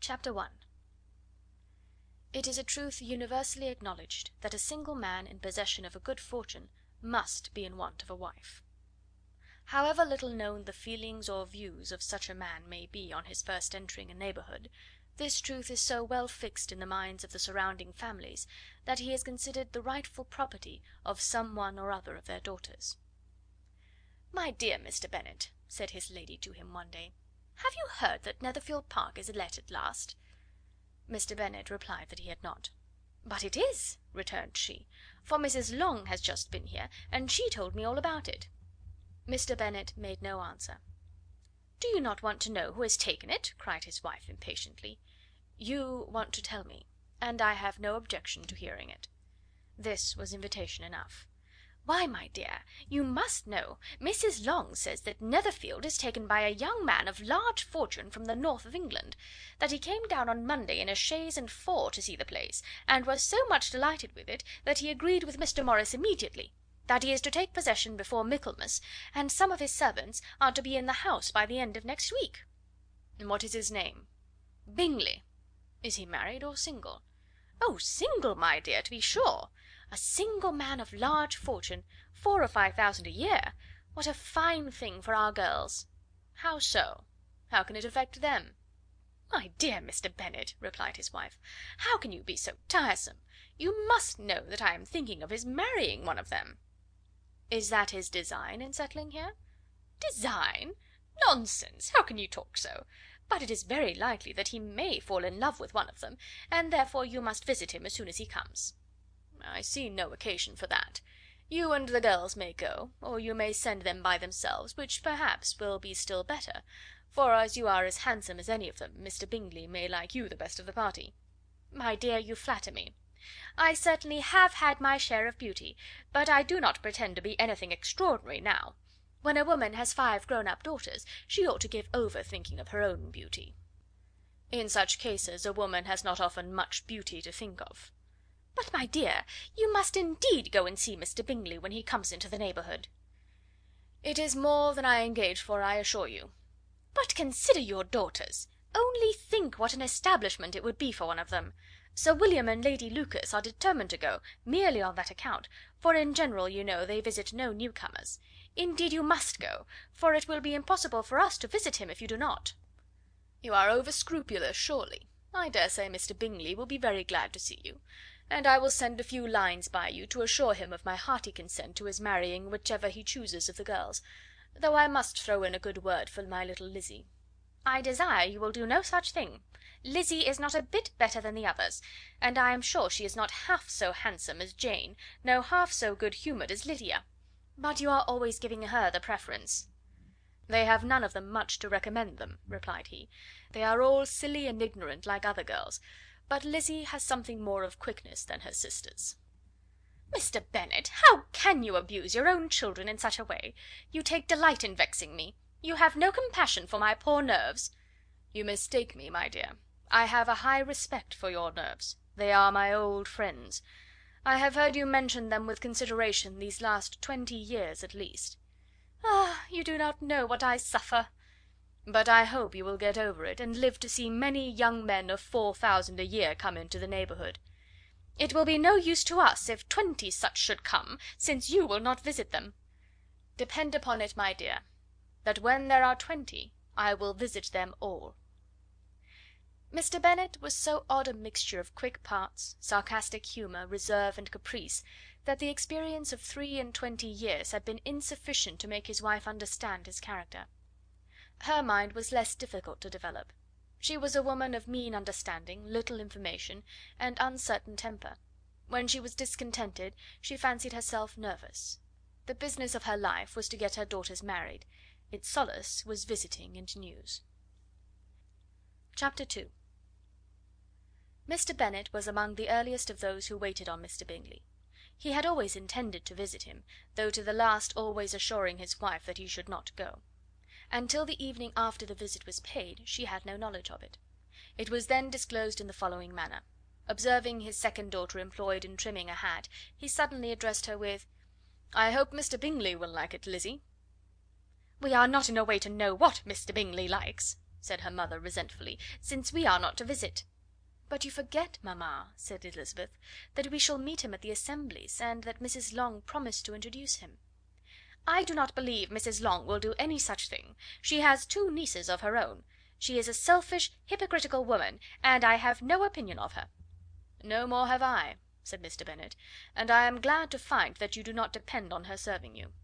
Chapter 1. It is a truth universally acknowledged that a single man in possession of a good fortune must be in want of a wife. However little known the feelings or views of such a man may be on his first entering a neighbourhood, this truth is so well fixed in the minds of the surrounding families that he is considered the rightful property of some one or other of their daughters. "My dear Mr. Bennet," said his lady to him one day, "have you heard that Netherfield Park is let at last?" Mr. Bennet replied that he had not. "But it is," returned she, "for Mrs. Long has just been here, and she told me all about it." Mr. Bennet made no answer. "Do you not want to know who has taken it?" cried his wife impatiently. "You want to tell me, and I have no objection to hearing it." This was invitation enough. "Why, my dear, you must know. Mrs. Long says that Netherfield is taken by a young man of large fortune from the north of England; that he came down on Monday in a chaise and four to see the place, and was so much delighted with it that he agreed with Mr. Morris immediately; that he is to take possession before Michaelmas, and some of his servants are to be in the house by the end of next week." "And what is his name?" "Bingley." "Is he married or single?" "Oh, single, my dear, to be sure. A single man of large fortune, 4,000 or 5,000 a year. What a fine thing for our girls!" "How so? How can it affect them?" "My dear Mr. Bennet," replied his wife, "how can you be so tiresome? You must know that I am thinking of his marrying one of them." "Is that his design in settling here?" "Design? Nonsense! How can you talk so? But it is very likely that he may fall in love with one of them, and therefore you must visit him as soon as he comes." "I see no occasion for that. You and the girls may go, or you may send them by themselves, which perhaps will be still better, for as you are as handsome as any of them, Mr. Bingley may like you the best of the party." "My dear, you flatter me. I certainly have had my share of beauty, but I do not pretend to be anything extraordinary now. When a woman has 5 grown up daughters, she ought to give over thinking of her own beauty." "In such cases a woman has not often much beauty to think of." "But, my dear, you must indeed go and see Mr. Bingley when he comes into the neighbourhood." "It is more than I engage for, I assure you." "But consider your daughters. Only think what an establishment it would be for one of them. Sir William and Lady Lucas are determined to go, merely on that account, for in general, you know, they visit no newcomers. Indeed you must go, for it will be impossible for us to visit him if you do not." "You are over scrupulous, surely. I dare say Mr. Bingley will be very glad to see you, and I will send a few lines by you to assure him of my hearty consent to his marrying whichever he chooses of the girls, though I must throw in a good word for my little Lizzy." "I desire you will do no such thing. Lizzy is not a bit better than the others, and I am sure she is not half so handsome as Jane, nor half so good humoured as Lydia. But you are always giving her the preference." "They have none of them much to recommend them," replied he. "They are all silly and ignorant like other girls, but Lizzy has something more of quickness than her sisters." "Mr. Bennet, how can you abuse your own children in such a way? You take delight in vexing me. You have no compassion for my poor nerves." "You mistake me, my dear. I have a high respect for your nerves. They are my old friends. I have heard you mention them with consideration these last 20 years at least." "Ah, you do not know what I suffer." "But I hope you will get over it, and live to see many young men of 4,000 a year come into the neighbourhood." "It will be no use to us if 20 such should come, since you will not visit them." "Depend upon it, my dear, that when there are 20 I will visit them all." Mr. Bennet was so odd a mixture of quick parts, sarcastic humour, reserve, and caprice, that the experience of 23 years had been insufficient to make his wife understand his character. Her mind was less difficult to develop. She was a woman of mean understanding, little information, and uncertain temper. When she was discontented, she fancied herself nervous. The business of her life was to get her daughters married. Its solace was visiting and news. Chapter 2. Mr. Bennet was among the earliest of those who waited on Mr. Bingley. He had always intended to visit him, though to the last always assuring his wife that he should not go. Until the evening after the visit was paid, she had no knowledge of it. It was then disclosed in the following manner. Observing his second daughter employed in trimming a hat, he suddenly addressed her with: "I hope Mr. Bingley will like it, Lizzy." "We are not in a way to know what Mr. Bingley likes." said her mother resentfully, "since we are not to visit." "But you forget, mamma," said Elizabeth, "that we shall meet him at the assemblies, and that Mrs. Long promised to introduce him." "I do not believe Mrs. Long will do any such thing. She has two nieces of her own. She is a selfish, hypocritical woman, and I have no opinion of her." "No more have I," said Mr. Bennet, "and I am glad to find that you do not depend on her serving you."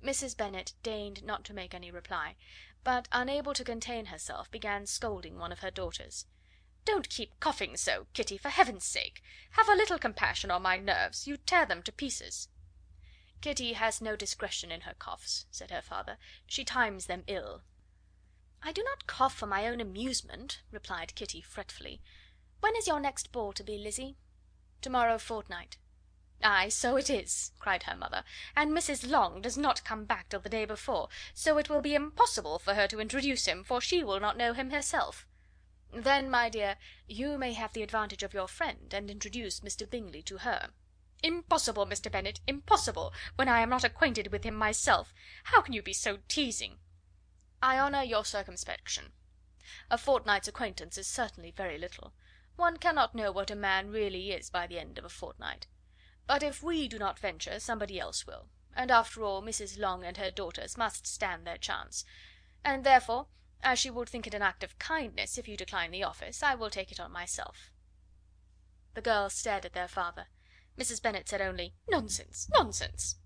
Mrs. Bennet deigned not to make any reply, but, unable to contain herself, began scolding one of her daughters. "Don't keep coughing so, Kitty, for heaven's sake! Have a little compassion on my nerves, you tear them to pieces." "Kitty has no discretion in her coughs," said her father; "she times them ill." "I do not cough for my own amusement," replied Kitty fretfully. "When is your next ball to be, Lizzie?" "To-morrow fortnight." "Ay, so it is," cried her mother, "and Mrs. Long does not come back till the day before, so it will be impossible for her to introduce him, for she will not know him herself." "Then, my dear, you may have the advantage of your friend, and introduce Mr. Bingley to her." "Impossible, Mr. Bennet, impossible, when I am not acquainted with him myself. How can you be so teasing?" "I honour your circumspection. A fortnight's acquaintance is certainly very little. One cannot know what a man really is by the end of a fortnight. But if we do not venture, somebody else will, and after all Mrs. Long and her daughters must stand their chance; and therefore, as she will think it an act of kindness if you decline the office, I will take it on myself." The girls stared at their father. Mrs. Bennet said only, "Nonsense, nonsense!"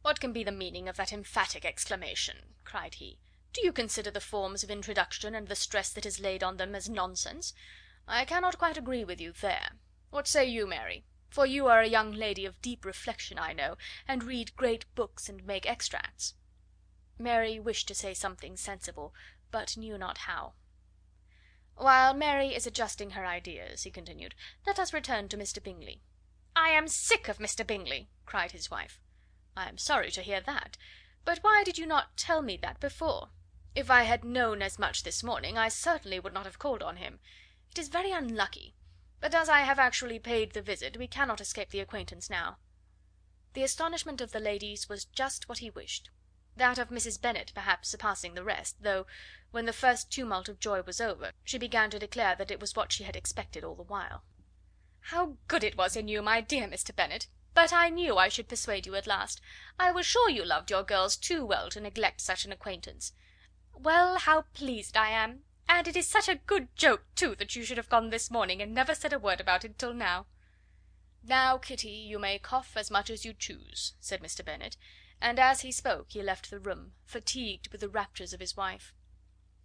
"What can be the meaning of that emphatic exclamation?" cried he. "Do you consider the forms of introduction, and the stress that is laid on them, as nonsense? I cannot quite agree with you there. What say you, Mary? For you are a young lady of deep reflection, I know, and read great books and make extracts." Mary wished to say something sensible, but knew not how. "While Mary is adjusting her ideas," he continued, "let us return to Mr. Bingley." "I am sick of Mr. Bingley!" cried his wife. "I am sorry to hear that; but why did you not tell me that before? If I had known as much this morning, I certainly would not have called on him. It is very unlucky, but as I have actually paid the visit, we cannot escape the acquaintance now." The astonishment of the ladies was just what he wished; that of Mrs. Bennet perhaps surpassing the rest, though, when the first tumult of joy was over, she began to declare that it was what she had expected all the while. "How good it was in you, my dear Mr. Bennet! But I knew I should persuade you at last. I was sure you loved your girls too well to neglect such an acquaintance. Well, how pleased I am! And it is such a good joke, too, that you should have gone this morning, and never said a word about it till now." "Now, Kitty, you may cough as much as you choose," said Mr. Bennet, and as he spoke he left the room, fatigued with the raptures of his wife.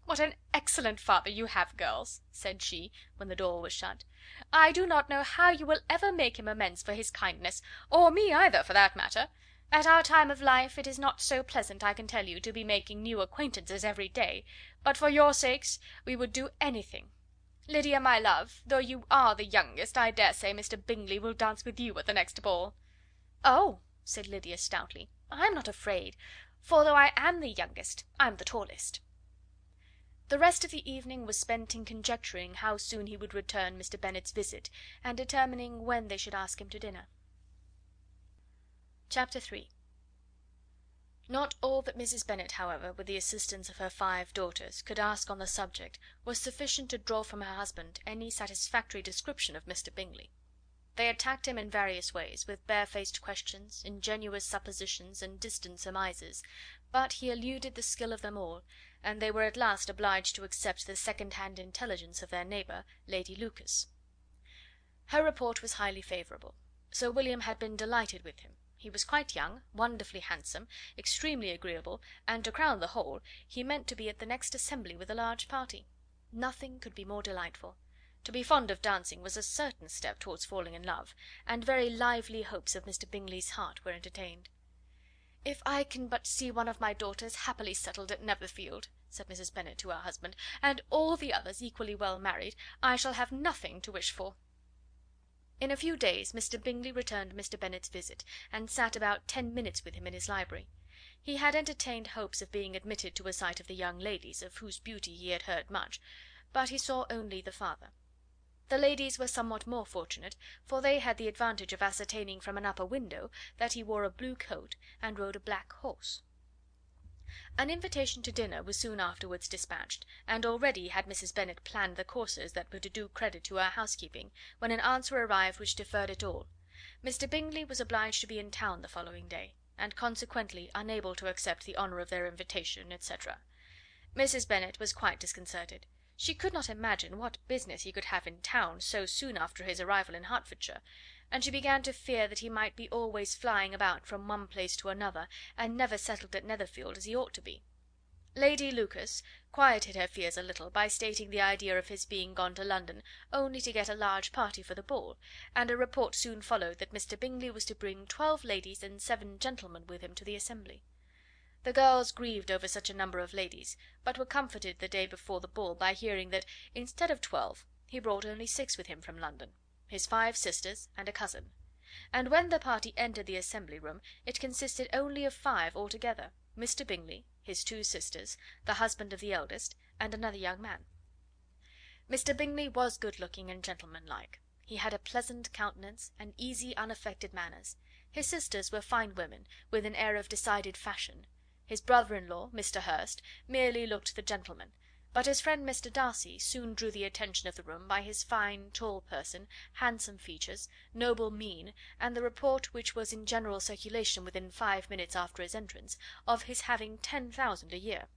"What an excellent father you have, girls!" said she, when the door was shut. "I do not know how you will ever make him amends for his kindness, or me either, for that matter. At our time of life it is not so pleasant, I can tell you, to be making new acquaintances every day, but for your sakes we would do anything. Lydia, my love, though you are the youngest, I dare say Mr. Bingley will dance with you at the next ball." "Oh!" said Lydia stoutly, "I am not afraid, for though I am the youngest, I am the tallest." The rest of the evening was spent in conjecturing how soon he would return Mr. Bennet's visit, and determining when they should ask him to dinner. Chapter 3. Not all that Mrs. Bennet, however, with the assistance of her 5 daughters, could ask on the subject was sufficient to draw from her husband any satisfactory description of Mr. Bingley. They attacked him in various ways, with barefaced questions, ingenuous suppositions, and distant surmises, but he eluded the skill of them all, and they were at last obliged to accept the second-hand intelligence of their neighbour, Lady Lucas. Her report was highly favourable. Sir William had been delighted with him. He was quite young, wonderfully handsome, extremely agreeable, and, to crown the whole, he meant to be at the next assembly with a large party. Nothing could be more delightful. To be fond of dancing was a certain step towards falling in love, and very lively hopes of Mr. Bingley's heart were entertained. "If I can but see one of my daughters happily settled at Netherfield," said Mrs. Bennet to her husband, "and all the others equally well married, I shall have nothing to wish for." In a few days Mr. Bingley returned Mr. Bennet's visit, and sat about 10 minutes with him in his library. He had entertained hopes of being admitted to a sight of the young ladies, of whose beauty he had heard much, but he saw only the father. The ladies were somewhat more fortunate, for they had the advantage of ascertaining from an upper window that he wore a blue coat and rode a black horse. An invitation to dinner was soon afterwards dispatched, and already had Mrs. Bennet planned the courses that were to do credit to her housekeeping, when an answer arrived which deferred it all. Mr. Bingley was obliged to be in town the following day, and consequently unable to accept the honour of their invitation, etc. Mrs. Bennet was quite disconcerted. She could not imagine what business he could have in town so soon after his arrival in Hertfordshire, and she began to fear that he might be always flying about from one place to another, and never settled at Netherfield as he ought to be. Lady Lucas quieted her fears a little by stating the idea of his being gone to London only to get a large party for the ball, and a report soon followed that Mr. Bingley was to bring 12 ladies and 7 gentlemen with him to the assembly. The girls grieved over such a number of ladies, but were comforted the day before the ball by hearing that, instead of 12, he brought only 6 with him from London, his 5 sisters and a cousin; and when the party entered the assembly room it consisted only of 5 altogether: Mr. Bingley, his 2 sisters, the husband of the eldest, and another young man. Mr. Bingley was good looking and gentlemanlike. He had a pleasant countenance and easy unaffected manners. His sisters were fine women, with an air of decided fashion. His brother-in-law, Mr. Hurst, merely looked the gentleman, but his friend Mr. Darcy soon drew the attention of the room by his fine, tall person, handsome features, noble mien, and the report which was in general circulation within 5 minutes after his entrance, of his having 10,000 a year.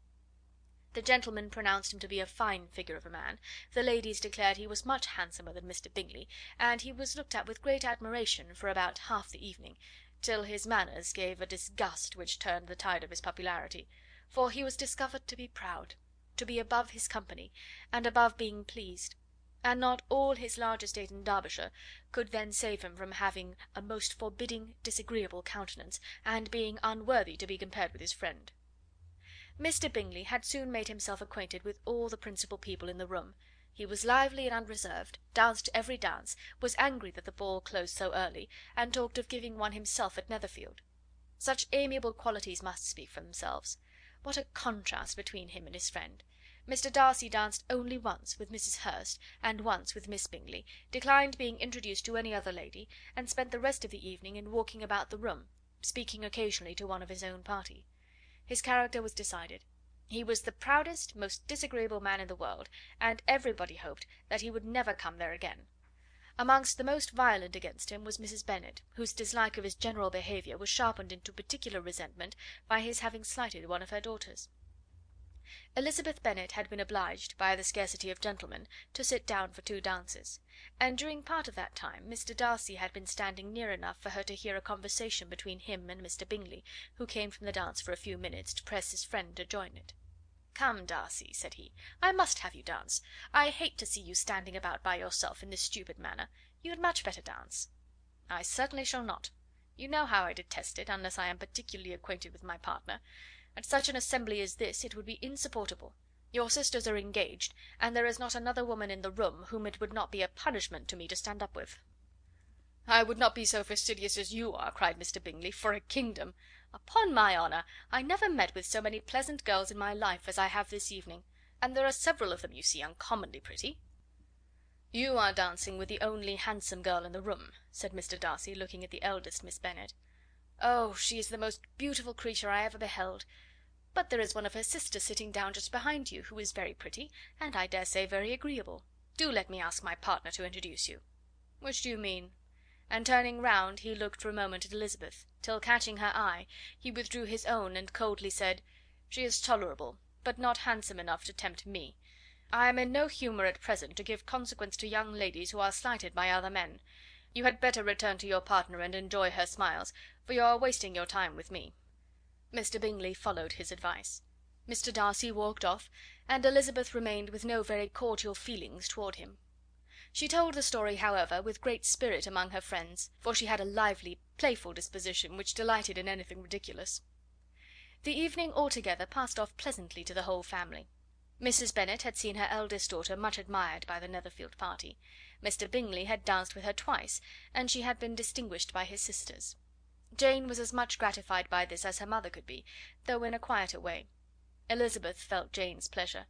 The gentlemen pronounced him to be a fine figure of a man, the ladies declared he was much handsomer than Mr. Bingley, and he was looked at with great admiration for about half the evening, till his manners gave a disgust which turned the tide of his popularity, for he was discovered to be proud, to be above his company, and above being pleased, and not all his large estate in Derbyshire could then save him from having a most forbidding, disagreeable countenance, and being unworthy to be compared with his friend. Mr. Bingley had soon made himself acquainted with all the principal people in the room. He was lively and unreserved, danced every dance, was angry that the ball closed so early, and talked of giving one himself at Netherfield. Such amiable qualities must speak for themselves. What a contrast between him and his friend! Mr. Darcy danced only once with Mrs. Hurst, and once with Miss Bingley, declined being introduced to any other lady, and spent the rest of the evening in walking about the room, speaking occasionally to one of his own party. His character was decided. He was the proudest, most disagreeable man in the world, and everybody hoped that he would never come there again. Amongst the most violent against him was Mrs. Bennet, whose dislike of his general behaviour was sharpened into particular resentment by his having slighted one of her daughters. Elizabeth Bennet had been obliged, by the scarcity of gentlemen, to sit down for 2 dances, and during part of that time Mr. Darcy had been standing near enough for her to hear a conversation between him and Mr. Bingley, who came from the dance for a few minutes to press his friend to join it. "Come, Darcy," said he, "I must have you dance. I hate to see you standing about by yourself in this stupid manner. You had much better dance." "I certainly shall not. You know how I detest it, unless I am particularly acquainted with my partner. At such an assembly as this it would be insupportable. Your sisters are engaged, and there is not another woman in the room whom it would not be a punishment to me to stand up with." "I would not be so fastidious as you are," cried Mr. Bingley, "for a kingdom. Upon my honour, I never met with so many pleasant girls in my life as I have this evening, and there are several of them, you see, uncommonly pretty." "You are dancing with the only handsome girl in the room," said Mr. Darcy, looking at the eldest Miss Bennet. "Oh, she is the most beautiful creature I ever beheld. But there is one of her sisters sitting down just behind you, who is very pretty, and I dare say very agreeable. Do let me ask my partner to introduce you." "Which do you mean?" And turning round, he looked for a moment at Elizabeth, till catching her eye, he withdrew his own and coldly said, "She is tolerable, but not handsome enough to tempt me. I am in no humour at present to give consequence to young ladies who are slighted by other men. You had better return to your partner and enjoy her smiles, for you are wasting your time with me." Mr. Bingley followed his advice. Mr. Darcy walked off, and Elizabeth remained with no very cordial feelings toward him. She told the story, however, with great spirit among her friends, for she had a lively, playful disposition, which delighted in anything ridiculous. The evening altogether passed off pleasantly to the whole family. Mrs. Bennet had seen her eldest daughter much admired by the Netherfield party. Mr. Bingley had danced with her twice, and she had been distinguished by his sisters. Jane was as much gratified by this as her mother could be, though in a quieter way. Elizabeth felt Jane's pleasure.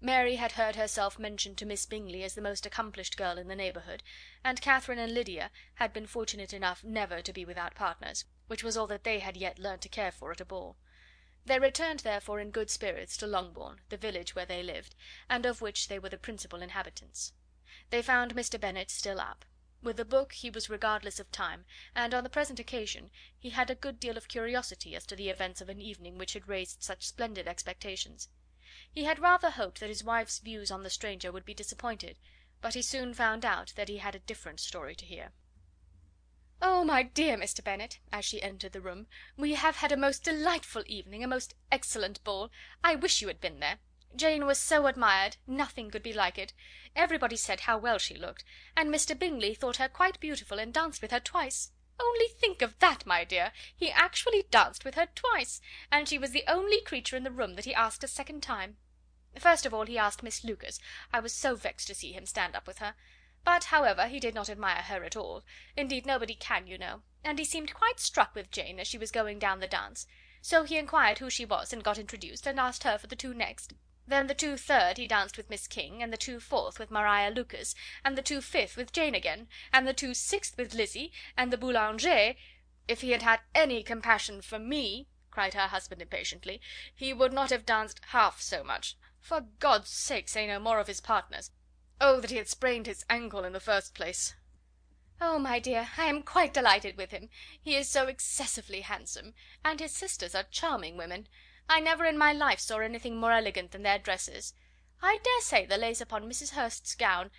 Mary had heard herself mentioned to Miss Bingley as the most accomplished girl in the neighbourhood, and Catherine and Lydia had been fortunate enough never to be without partners, which was all that they had yet learnt to care for at a ball. They returned therefore in good spirits to Longbourn, the village where they lived, and of which they were the principal inhabitants. They found Mr. Bennet still up. With a book he was regardless of time, and on the present occasion he had a good deal of curiosity as to the events of an evening which had raised such splendid expectations. He had rather hoped that his wife's views on the stranger would be disappointed, but he soon found out that he had a different story to hear. "Oh, my dear Mr. Bennet," as she entered the room, "we have had a most delightful evening, a most excellent ball. I wish you had been there. Jane was so admired, nothing could be like it. Everybody said how well she looked, and Mr. Bingley thought her quite beautiful, and danced with her twice. Only think of that, my dear! He actually danced with her twice, and she was the only creature in the room that he asked a second time. First of all he asked Miss Lucas. I was so vexed to see him stand up with her. But, however, he did not admire her at all. Indeed, nobody can, you know, and he seemed quite struck with Jane as she was going down the dance. So he inquired who she was, and got introduced, and asked her for the 2 next. Then the 2 third he danced with Miss King, and the 2 fourth with Maria Lucas, and the 2 fifth with Jane again, and the 2 sixth with Lizzie, and the boulanger. If he had had any compassion for me," cried her husband impatiently, "he would not have danced half so much. For God's sake, say no more of his partners. Oh, that he had sprained his ankle in the first place!" "Oh, my dear, I am quite delighted with him. He is so excessively handsome, and his sisters are charming women. I never in my life saw anything more elegant than their dresses. I dare say the lace upon Mrs. Hurst's gown—"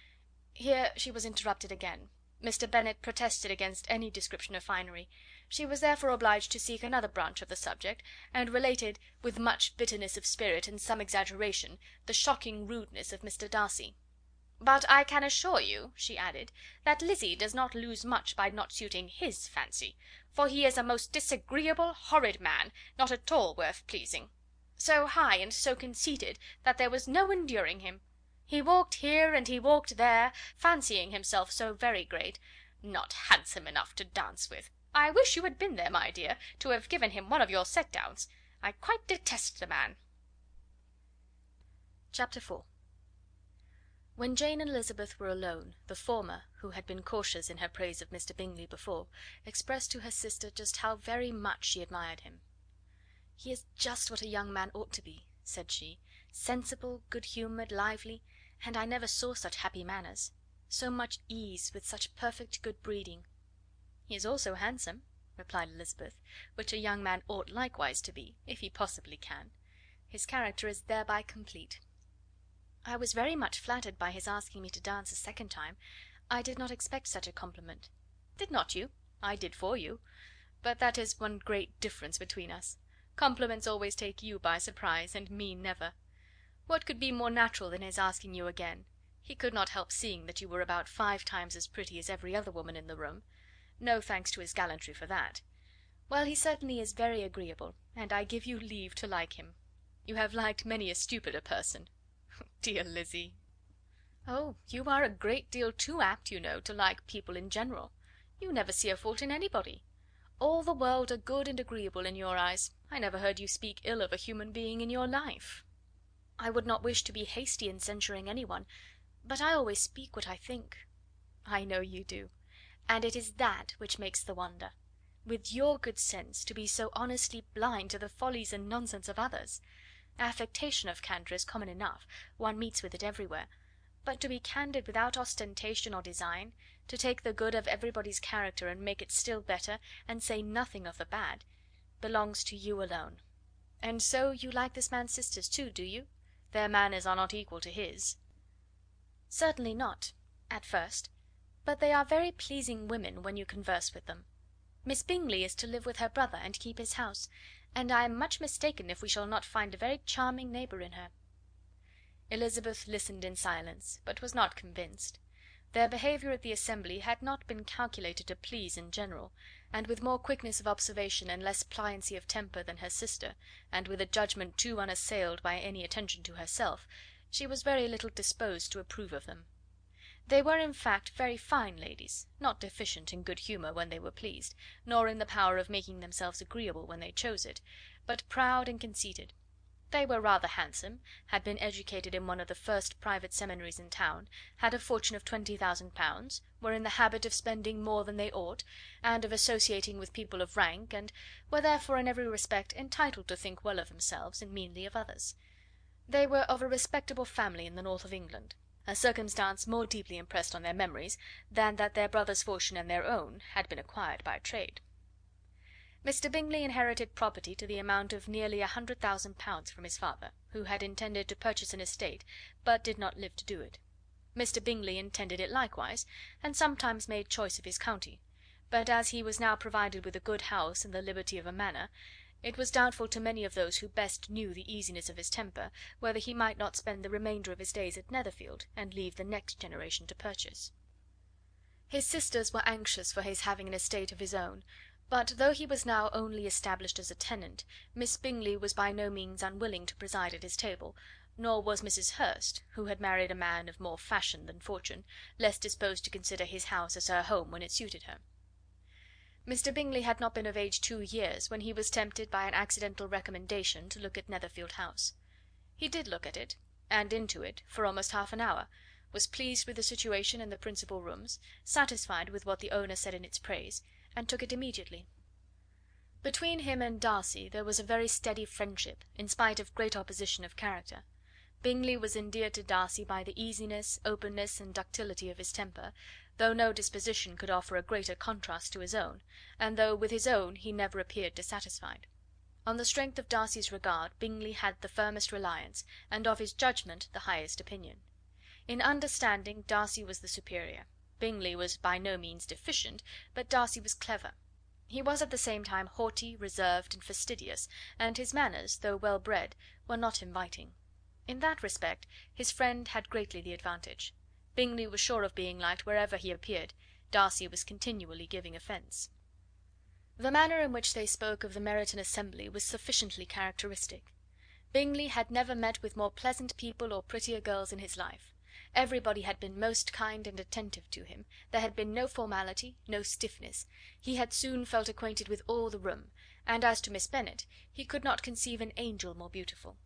Here she was interrupted again. Mr. Bennet protested against any description of finery. She was therefore obliged to seek another branch of the subject, and related, with much bitterness of spirit and some exaggeration, the shocking rudeness of Mr. Darcy. "But I can assure you," she added, "that Lizzie does not lose much by not suiting his fancy, for he is a most disagreeable, horrid man, not at all worth pleasing. So high and so conceited that there was no enduring him. He walked here and he walked there, fancying himself so very great. Not handsome enough to dance with! I wish you had been there, my dear, to have given him one of your set downs. I quite detest the man." Chapter 4. When Jane and Elizabeth were alone, the former, who had been cautious in her praise of Mr. Bingley before, expressed to her sister just how very much she admired him. "He is just what a young man ought to be," said she, "sensible, good humoured, lively, and I never saw such happy manners. So much ease, with such perfect good breeding." "He is also handsome," replied Elizabeth, "which a young man ought likewise to be, if he possibly can. His character is thereby complete." "I was very much flattered by his asking me to dance a second time. I did not expect such a compliment." "Did not you? I did for you. But that is one great difference between us. Compliments always take you by surprise, and me never. What could be more natural than his asking you again? He could not help seeing that you were about 5 times as pretty as every other woman in the room. No thanks to his gallantry for that. Well, he certainly is very agreeable, and I give you leave to like him. You have liked many a stupider person." "Dear Lizzie!" "Oh, you are a great deal too apt, you know, to like people in general. You never see a fault in anybody. All the world are good and agreeable in your eyes. I never heard you speak ill of a human being in your life." "I would not wish to be hasty in censuring any one, but I always speak what I think." "I know you do, and it is that which makes the wonder. With your good sense, to be so honestly blind to the follies and nonsense of others! Affectation of candour is common enough, one meets with it everywhere, but to be candid without ostentation or design, to take the good of everybody's character and make it still better, and say nothing of the bad, belongs to you alone. And so you like this man's sisters too, do you? Their manners are not equal to his." "Certainly not, at first, but they are very pleasing women when you converse with them. Miss Bingley is to live with her brother and keep his house, and I am much mistaken if we shall not find a very charming neighbour in her." Elizabeth listened in silence, but was not convinced. Their behaviour at the assembly had not been calculated to please in general, and with more quickness of observation and less pliancy of temper than her sister, and with a judgment too unassailed by any attention to herself, she was very little disposed to approve of them. They were, in fact, very fine ladies, not deficient in good humour when they were pleased, nor in the power of making themselves agreeable when they chose it, but proud and conceited. They were rather handsome, had been educated in one of the first private seminaries in town, had a fortune of £20,000, were in the habit of spending more than they ought, and of associating with people of rank, and were therefore in every respect entitled to think well of themselves and meanly of others. They were of a respectable family in the north of England, a circumstance more deeply impressed on their memories than that their brother's fortune and their own had been acquired by trade. Mr. Bingley inherited property to the amount of nearly £100,000 from his father, who had intended to purchase an estate, but did not live to do it. Mr. Bingley intended it likewise, and sometimes made choice of his county; but as he was now provided with a good house and the liberty of a manor, it was doubtful to many of those who best knew the easiness of his temper whether he might not spend the remainder of his days at Netherfield, and leave the next generation to purchase. His sisters were anxious for his having an estate of his own, but though he was now only established as a tenant, Miss Bingley was by no means unwilling to preside at his table, nor was Mrs. Hurst, who had married a man of more fashion than fortune, less disposed to consider his house as her home when it suited her. Mr. Bingley had not been of age 2 years when he was tempted by an accidental recommendation to look at Netherfield House. He did look at it, and into it, for almost half an hour, was pleased with the situation and the principal rooms, satisfied with what the owner said in its praise, and took it immediately. Between him and Darcy there was a very steady friendship, in spite of great opposition of character. Bingley was endeared to Darcy by the easiness, openness, and ductility of his temper, though no disposition could offer a greater contrast to his own, and though with his own he never appeared dissatisfied. On the strength of Darcy's regard Bingley had the firmest reliance, and of his judgment the highest opinion. In understanding Darcy was the superior. Bingley was by no means deficient, but Darcy was clever. He was at the same time haughty, reserved, and fastidious, and his manners, though well bred, were not inviting. In that respect his friend had greatly the advantage. Bingley was sure of being liked wherever he appeared; Darcy was continually giving offence. The manner in which they spoke of the Meryton assembly was sufficiently characteristic. Bingley had never met with more pleasant people or prettier girls in his life. Everybody had been most kind and attentive to him, there had been no formality, no stiffness; he had soon felt acquainted with all the room, and as to Miss Bennet, he could not conceive an angel more beautiful.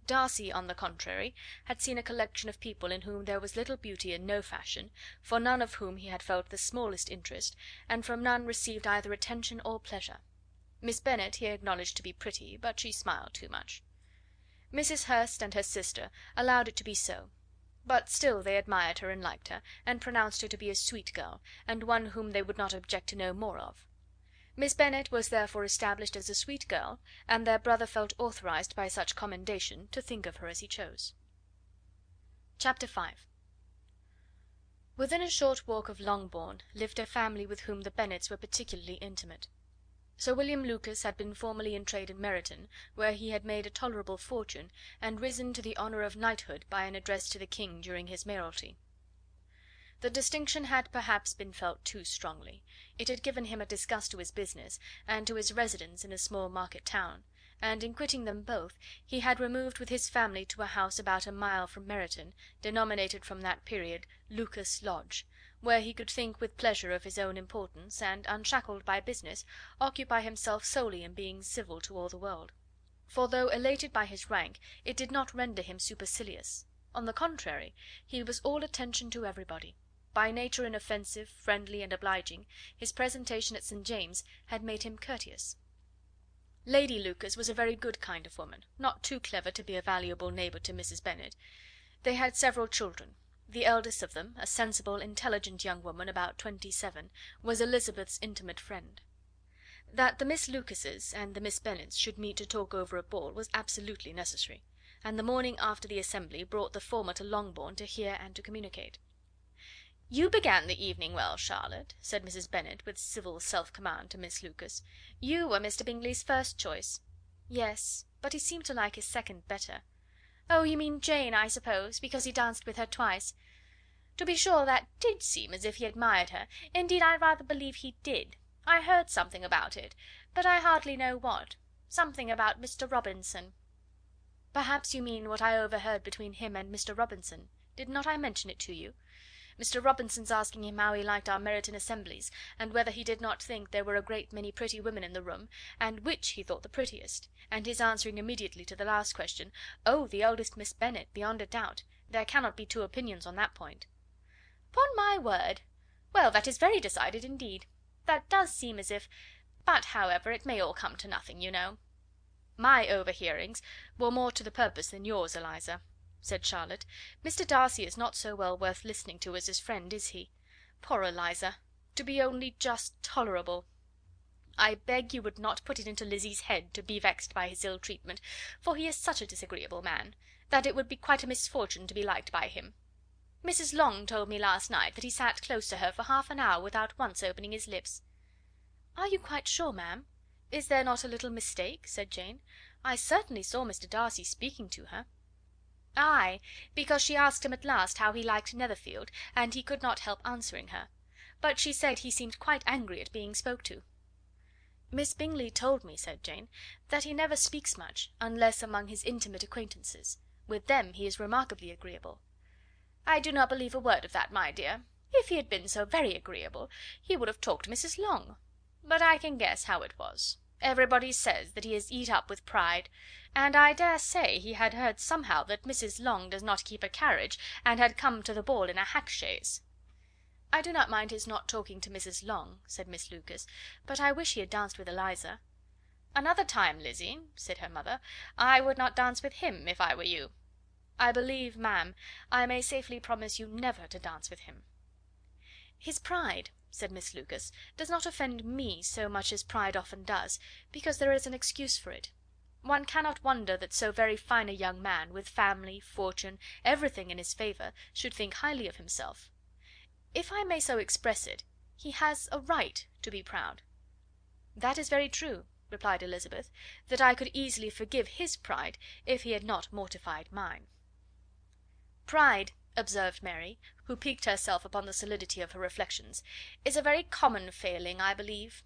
Darcy, on the contrary, had seen a collection of people in whom there was little beauty and no fashion, for none of whom he had felt the smallest interest, and from none received either attention or pleasure. Miss Bennet he acknowledged to be pretty, but she smiled too much. Mrs. Hurst and her sister allowed it to be so, but still they admired her and liked her, and pronounced her to be a sweet girl, and one whom they would not object to know more of. Miss Bennet was therefore established as a sweet girl, and their brother felt authorized by such commendation to think of her as he chose. Chapter 5. Within a short walk of Longbourn lived a family with whom the Bennets were particularly intimate. Sir William Lucas had been formerly in trade in Meryton, where he had made a tolerable fortune, and risen to the honour of knighthood by an address to the king during his mayoralty. The distinction had perhaps been felt too strongly; it had given him a disgust to his business, and to his residence in a small market town, and in quitting them both, he had removed with his family to a house about a mile from Meryton, denominated from that period Lucas Lodge, where he could think with pleasure of his own importance, and, unshackled by business, occupy himself solely in being civil to all the world. For though elated by his rank, it did not render him supercilious; on the contrary, he was all attention to everybody. By nature inoffensive, friendly, and obliging, his presentation at St. James's had made him courteous. Lady Lucas was a very good kind of woman, not too clever to be a valuable neighbour to Mrs. Bennet. They had several children. The eldest of them, a sensible, intelligent young woman about 27, was Elizabeth's intimate friend. That the Miss Lucases and the Miss Bennets should meet to talk over a ball was absolutely necessary, and the morning after the assembly brought the former to Longbourn to hear and to communicate. "You began the evening well, Charlotte," said Mrs. Bennet, with civil self command, to Miss Lucas. "You were Mr. Bingley's first choice." "Yes, but he seemed to like his second better." "Oh, you mean Jane, I suppose, because he danced with her twice. To be sure, that did seem as if he admired her; indeed, I rather believe he did. I heard something about it, but I hardly know what. Something about Mr. Robinson." "Perhaps you mean what I overheard between him and Mr. Robinson. Did not I mention it to you? Mr. Robinson's asking him how he liked our Meryton assemblies, and whether he did not think there were a great many pretty women in the room, and which he thought the prettiest, and his answering immediately to the last question, 'Oh, the eldest Miss Bennet, beyond a doubt. There cannot be two opinions on that point.'" "Upon my word! Well, that is very decided indeed. That does seem as if but, however, it may all come to nothing, you know." "My overhearings were more to the purpose than yours, Eliza," said Charlotte. "Mr. Darcy is not so well worth listening to as his friend, is he? Poor Eliza! To be only just tolerable! I beg you would not put it into Lizzie's head to be vexed by his ill treatment, for he is such a disagreeable man, that it would be quite a misfortune to be liked by him. Mrs. Long told me last night that he sat close to her for half an hour without once opening his lips." "Are you quite sure, ma'am? Is there not a little mistake?" said Jane. "I certainly saw Mr. Darcy speaking to her." "Ay, because she asked him at last how he liked Netherfield, and he could not help answering her. But she said he seemed quite angry at being spoke to." "Miss Bingley told me," said Jane, "that he never speaks much, unless among his intimate acquaintances. With them he is remarkably agreeable." "I do not believe a word of that, my dear. If he had been so very agreeable, he would have talked to Mrs. Long. But I can guess how it was. Everybody says that he is eat up with pride, and I dare say he had heard somehow that Mrs. Long does not keep a carriage, and had come to the ball in a hack chaise." "I do not mind his not talking to Mrs. Long," said Miss Lucas, "but I wish he had danced with Eliza." "Another time, Lizzie," said her mother, "I would not dance with him, if I were you." "I believe, ma'am, I may safely promise you never to dance with him." "His pride," said Miss Lucas, "does not offend me so much as pride often does, because there is an excuse for it. One cannot wonder that so very fine a young man, with family, fortune, everything in his favour, should think highly of himself. If I may so express it, he has a right to be proud." "That is very true," replied Elizabeth, "that I could easily forgive his pride if he had not mortified mine." "Pride," observed Mary, who piqued herself upon the solidity of her reflections, "is a very common failing, I believe.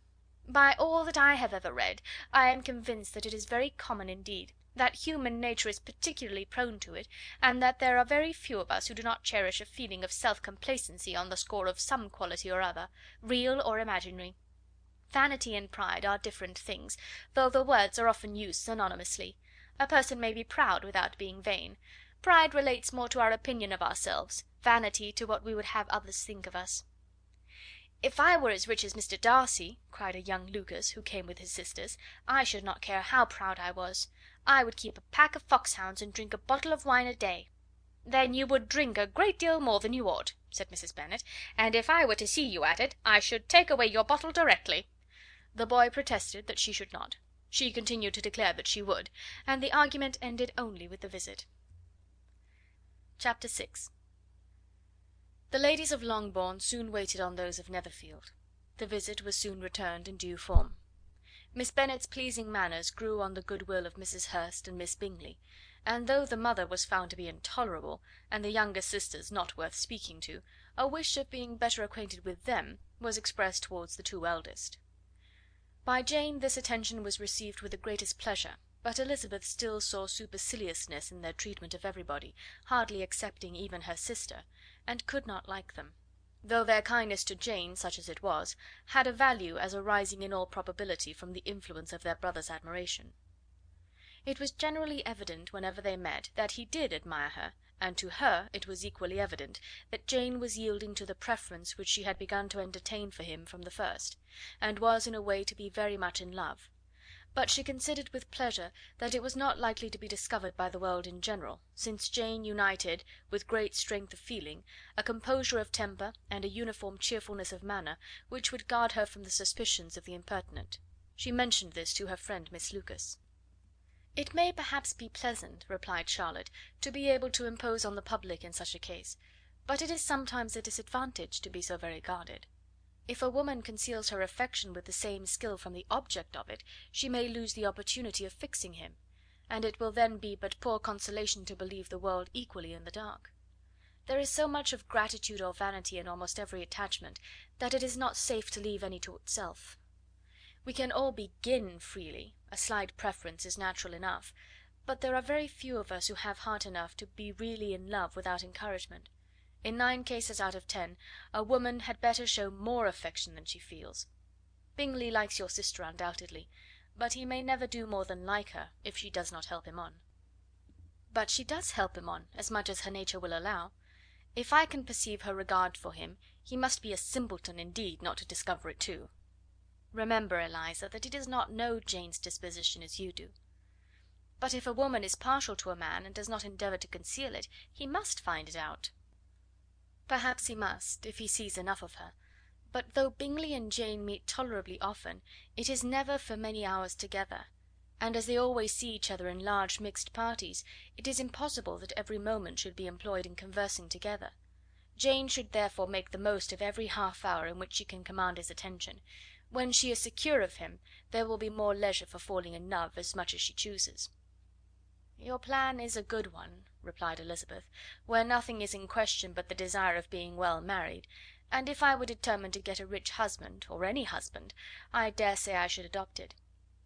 By all that I have ever read, I am convinced that it is very common indeed, that human nature is particularly prone to it, and that there are very few of us who do not cherish a feeling of self complacency on the score of some quality or other, real or imaginary. Vanity and pride are different things, though the words are often used synonymously. A person may be proud without being vain. Pride relates more to our opinion of ourselves, vanity to what we would have others think of us." "If I were as rich as Mr. Darcy," cried a young Lucas, who came with his sisters, "I should not care how proud I was. I would keep a pack of foxhounds and drink a bottle of wine a day." "Then you would drink a great deal more than you ought," said Mrs. Bennet, "and if I were to see you at it, I should take away your bottle directly." The boy protested that she should not. She continued to declare that she would, and the argument ended only with the visit. Chapter 6. The ladies of Longbourn soon waited on those of Netherfield. The visit was soon returned in due form. Miss Bennet's pleasing manners grew on the goodwill of Mrs. Hurst and Miss Bingley, and though the mother was found to be intolerable, and the younger sisters not worth speaking to, a wish of being better acquainted with them was expressed towards the two eldest. By Jane this attention was received with the greatest pleasure, but Elizabeth still saw superciliousness in their treatment of everybody, hardly excepting even her sister, and could not like them; though their kindness to Jane, such as it was, had a value as arising in all probability from the influence of their brother's admiration. It was generally evident, whenever they met, that he did admire her, and to her it was equally evident that Jane was yielding to the preference which she had begun to entertain for him from the first, and was in a way to be very much in love; but she considered with pleasure that it was not likely to be discovered by the world in general, since Jane united, with great strength of feeling, a composure of temper and a uniform cheerfulness of manner, which would guard her from the suspicions of the impertinent. She mentioned this to her friend Miss Lucas. "It may perhaps be pleasant," replied Charlotte, "to be able to impose on the public in such a case, but it is sometimes a disadvantage to be so very guarded. If a woman conceals her affection with the same skill from the object of it, she may lose the opportunity of fixing him, and it will then be but poor consolation to believe the world equally in the dark. There is so much of gratitude or vanity in almost every attachment, that it is not safe to leave any to itself. We can all begin freely, a slight preference is natural enough, but there are very few of us who have heart enough to be really in love without encouragement. In 9 cases out of 10 a woman had better show more affection than she feels. Bingley likes your sister undoubtedly, but he may never do more than like her if she does not help him on." "But she does help him on, as much as her nature will allow. If I can perceive her regard for him, he must be a simpleton indeed not to discover it too. Remember, Eliza, that he does not know Jane's disposition as you do." "But if a woman is partial to a man, and does not endeavour to conceal it, he must find it out." "Perhaps he must, if he sees enough of her; but though Bingley and Jane meet tolerably often, it is never for many hours together, and as they always see each other in large mixed parties, it is impossible that every moment should be employed in conversing together. Jane should therefore make the most of every half hour in which she can command his attention. When she is secure of him, there will be more leisure for falling in love as much as she chooses." "Your plan is a good one," replied Elizabeth, "where nothing is in question but the desire of being well married, and if I were determined to get a rich husband, or any husband, I dare say I should adopt it.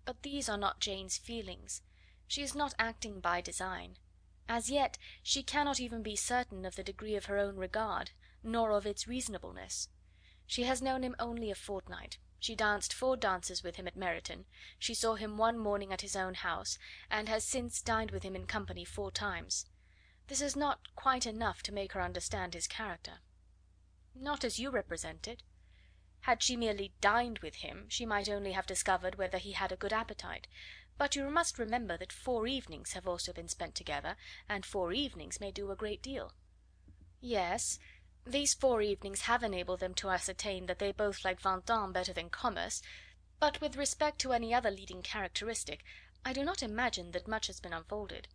But these are not Jane's feelings. She is not acting by design. As yet she cannot even be certain of the degree of her own regard, nor of its reasonableness. She has known him only a fortnight. She danced 4 dances with him at Meryton, she saw him one morning at his own house, and has since dined with him in company 4 times. This is not quite enough to make her understand his character." "Not as you represent it. Had she merely dined with him, she might only have discovered whether he had a good appetite; but you must remember that 4 evenings have also been spent together, and 4 evenings may do a great deal." "Yes, these 4 evenings have enabled them to ascertain that they both like Vingt better than commerce; but with respect to any other leading characteristic, I do not imagine that much has been unfolded."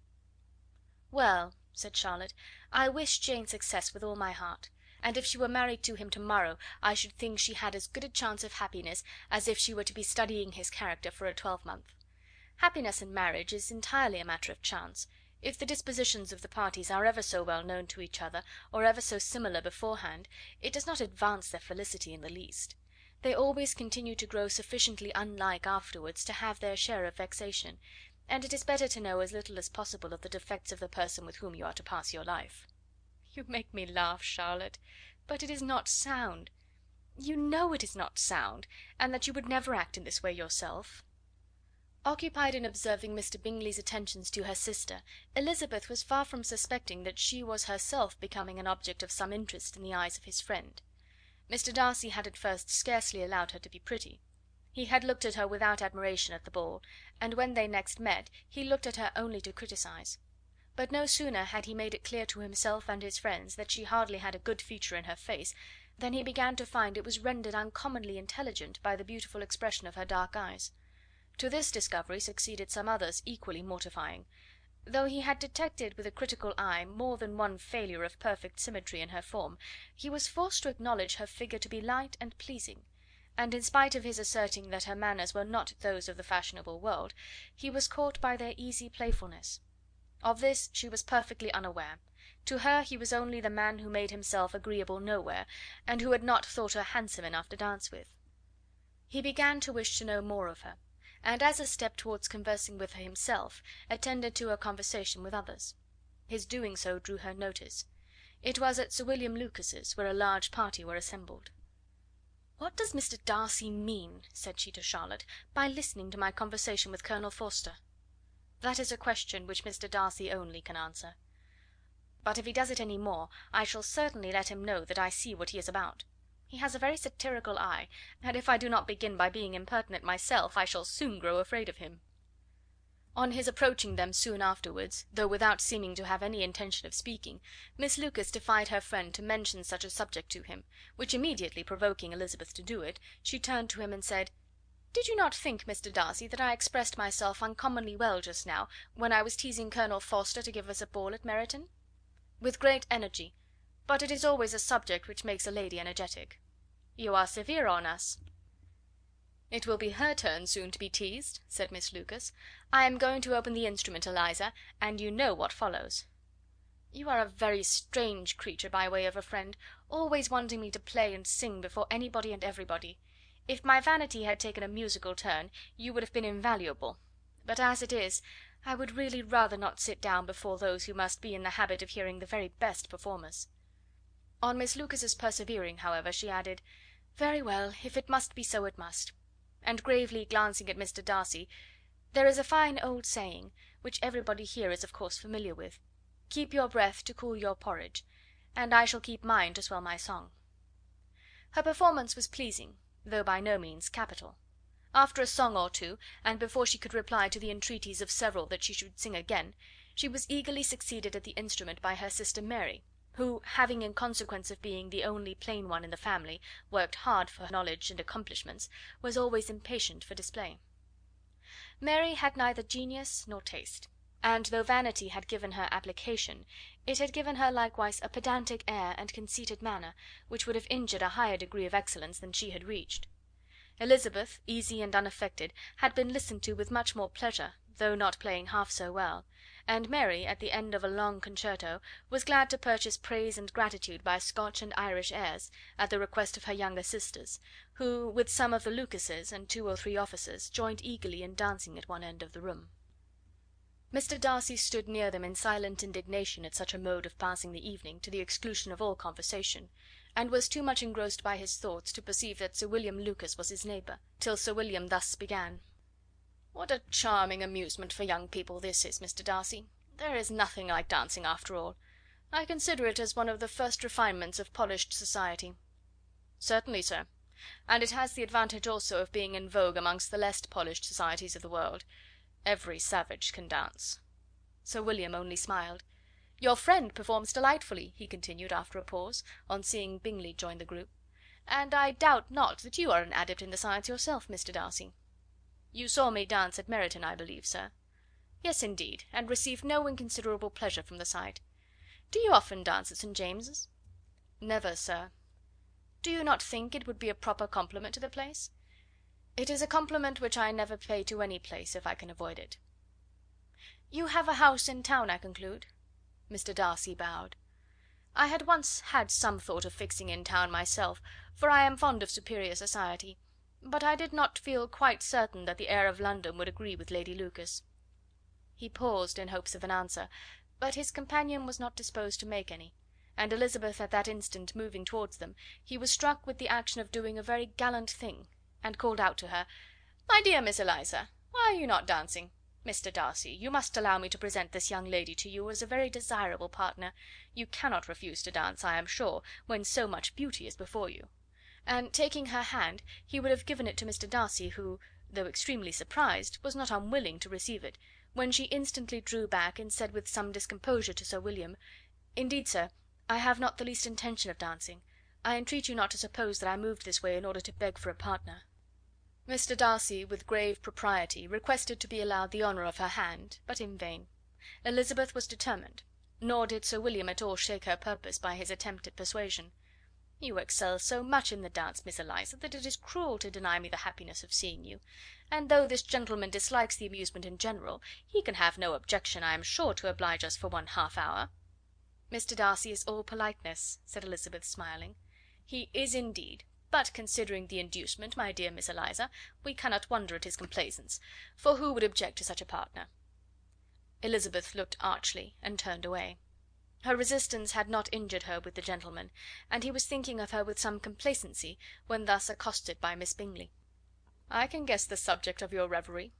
"Well," said Charlotte, "I wish Jane success with all my heart, and if she were married to him to morrow I should think she had as good a chance of happiness as if she were to be studying his character for a 12-month. Happiness in marriage is entirely a matter of chance. If the dispositions of the parties are ever so well known to each other, or ever so similar beforehand, it does not advance their felicity in the least. They always continue to grow sufficiently unlike afterwards to have their share of vexation, and it is better to know as little as possible of the defects of the person with whom you are to pass your life." "You make me laugh, Charlotte, but it is not sound. You know it is not sound, and that you would never act in this way yourself." Occupied in observing Mr. Bingley's attentions to her sister, Elizabeth was far from suspecting that she was herself becoming an object of some interest in the eyes of his friend. Mr. Darcy had at first scarcely allowed her to be pretty. He had looked at her without admiration at the ball, and when they next met he looked at her only to criticise. But no sooner had he made it clear to himself and his friends that she hardly had a good feature in her face, than he began to find it was rendered uncommonly intelligent by the beautiful expression of her dark eyes. To this discovery succeeded some others equally mortifying. Though he had detected with a critical eye more than one failure of perfect symmetry in her form, he was forced to acknowledge her figure to be light and pleasing, and in spite of his asserting that her manners were not those of the fashionable world, he was caught by their easy playfulness. Of this she was perfectly unaware. To her he was only the man who made himself agreeable nowhere, and who had not thought her handsome enough to dance with. He began to wish to know more of her, and as a step towards conversing with her himself, attended to her conversation with others. His doing so drew her notice. It was at Sir William Lucas's, where a large party were assembled. "What does Mr. Darcy mean," said she to Charlotte, "by listening to my conversation with Colonel Forster?" "That is a question which Mr. Darcy only can answer. But if he does it any more, I shall certainly let him know that I see what he is about. He has a very satirical eye, and if I do not begin by being impertinent myself, I shall soon grow afraid of him." On his approaching them soon afterwards, though without seeming to have any intention of speaking, Miss Lucas defied her friend to mention such a subject to him, which immediately provoking Elizabeth to do it, she turned to him and said: "Did you not think, Mr. Darcy, that I expressed myself uncommonly well just now, when I was teasing Colonel Forster to give us a ball at Meryton?" "With great energy; but it is always a subject which makes a lady energetic." "You are severe on us." "It will be her turn soon to be teased," said Miss Lucas. "I am going to open the instrument, Eliza, and you know what follows." "You are a very strange creature by way of a friend, always wanting me to play and sing before anybody and everybody. If my vanity had taken a musical turn, you would have been invaluable; but as it is, I would really rather not sit down before those who must be in the habit of hearing the very best performers." On Miss Lucas's persevering, however, she added: "Very well, if it must be so, it must." And gravely glancing at Mr. Darcy: "There is a fine old saying, which everybody here is of course familiar with: 'Keep your breath to cool your porridge,' and I shall keep mine to swell my song." Her performance was pleasing, though by no means capital. After a song or two, and before she could reply to the entreaties of several that she should sing again, she was eagerly succeeded at the instrument by her sister Mary, who, having in consequence of being the only plain one in the family worked hard for knowledge and accomplishments, was always impatient for display. Mary had neither genius nor taste, and though vanity had given her application, it had given her likewise a pedantic air and conceited manner, which would have injured a higher degree of excellence than she had reached. Elizabeth, easy and unaffected, had been listened to with much more pleasure, though not playing half so well, and Mary, at the end of a long concerto, was glad to purchase praise and gratitude by Scotch and Irish airs, at the request of her younger sisters, who, with some of the Lucases and 2 or 3 officers, joined eagerly in dancing at one end of the room. Mr. Darcy stood near them in silent indignation at such a mode of passing the evening, to the exclusion of all conversation, and was too much engrossed by his thoughts to perceive that Sir William Lucas was his neighbour, till Sir William thus began: "What a charming amusement for young people this is, Mr. Darcy! There is nothing like dancing after all. I consider it as one of the first refinements of polished society." "Certainly, sir, and it has the advantage also of being in vogue amongst the less polished societies of the world. Every savage can dance." Sir William only smiled. "Your friend performs delightfully," he continued, after a pause, on seeing Bingley join the group, "and I doubt not that you are an adept in the science yourself, Mr. Darcy. You saw me dance at Meryton, I believe, sir?" "Yes, indeed, and received no inconsiderable pleasure from the sight. Do you often dance at St. James's?" "Never, sir." "Do you not think it would be a proper compliment to the place?" "It is a compliment which I never pay to any place, if I can avoid it." "You have a house in town, I conclude?" Mr. Darcy bowed. "I had once had some thought of fixing in town myself, for I am fond of superior society, but I did not feel quite certain that the air of London would agree with Lady Lucas." He paused in hopes of an answer, but his companion was not disposed to make any, and Elizabeth at that instant moving towards them, he was struck with the action of doing a very gallant thing, and called out to her: "My dear Miss Eliza, why are you not dancing? Mr. Darcy, you must allow me to present this young lady to you as a very desirable partner. You cannot refuse to dance, I am sure, when so much beauty is before you." And taking her hand, he would have given it to Mr. Darcy, who, though extremely surprised, was not unwilling to receive it, when she instantly drew back, and said with some discomposure to Sir William: "Indeed, sir, I have not the least intention of dancing. I entreat you not to suppose that I moved this way in order to beg for a partner." Mr. Darcy, with grave propriety, requested to be allowed the honour of her hand, but in vain. Elizabeth was determined, nor did Sir William at all shake her purpose by his attempt at persuasion. "You excel so much in the dance, Miss Eliza, that it is cruel to deny me the happiness of seeing you; and though this gentleman dislikes the amusement in general, he can have no objection, I am sure, to oblige us for 1/2 hour." "Mr. Darcy is all politeness," said Elizabeth, smiling. "He is indeed, but considering the inducement, my dear Miss Eliza, we cannot wonder at his complaisance, for who would object to such a partner?" Elizabeth looked archly, and turned away. Her resistance had not injured her with the gentleman, and he was thinking of her with some complacency, when thus accosted by Miss Bingley. "I can guess the subject of your reverie."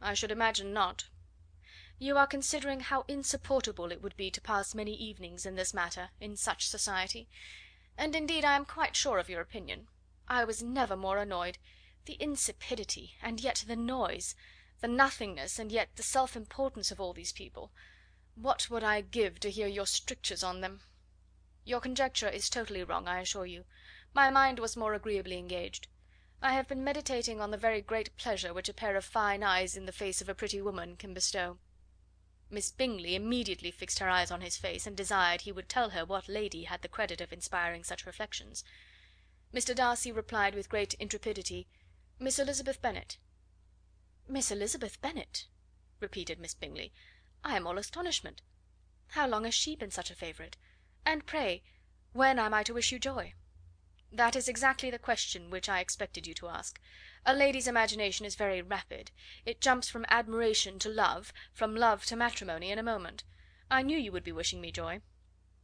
"I should imagine not." "You are considering how insupportable it would be to pass many evenings in this matter, in such society; and indeed I am quite sure of your opinion. I was never more annoyed. The insipidity, and yet the noise; the nothingness, and yet the self importance of all these people. What would I give to hear your strictures on them? Your conjecture is totally wrong, I assure you. My mind was more agreeably engaged. I have been meditating on the very great pleasure which a pair of fine eyes in the face of a pretty woman can bestow." Miss Bingley immediately fixed her eyes on his face, and desired he would tell her what lady had the credit of inspiring such reflections. Mr. Darcy replied with great intrepidity: "Miss Elizabeth Bennet." "Miss Elizabeth Bennet!" repeated Miss Bingley. "I am all astonishment. How long has she been such a favourite? And pray, when am I to wish you joy?" "That is exactly the question which I expected you to ask. A lady's imagination is very rapid; it jumps from admiration to love, from love to matrimony, in a moment. I knew you would be wishing me joy."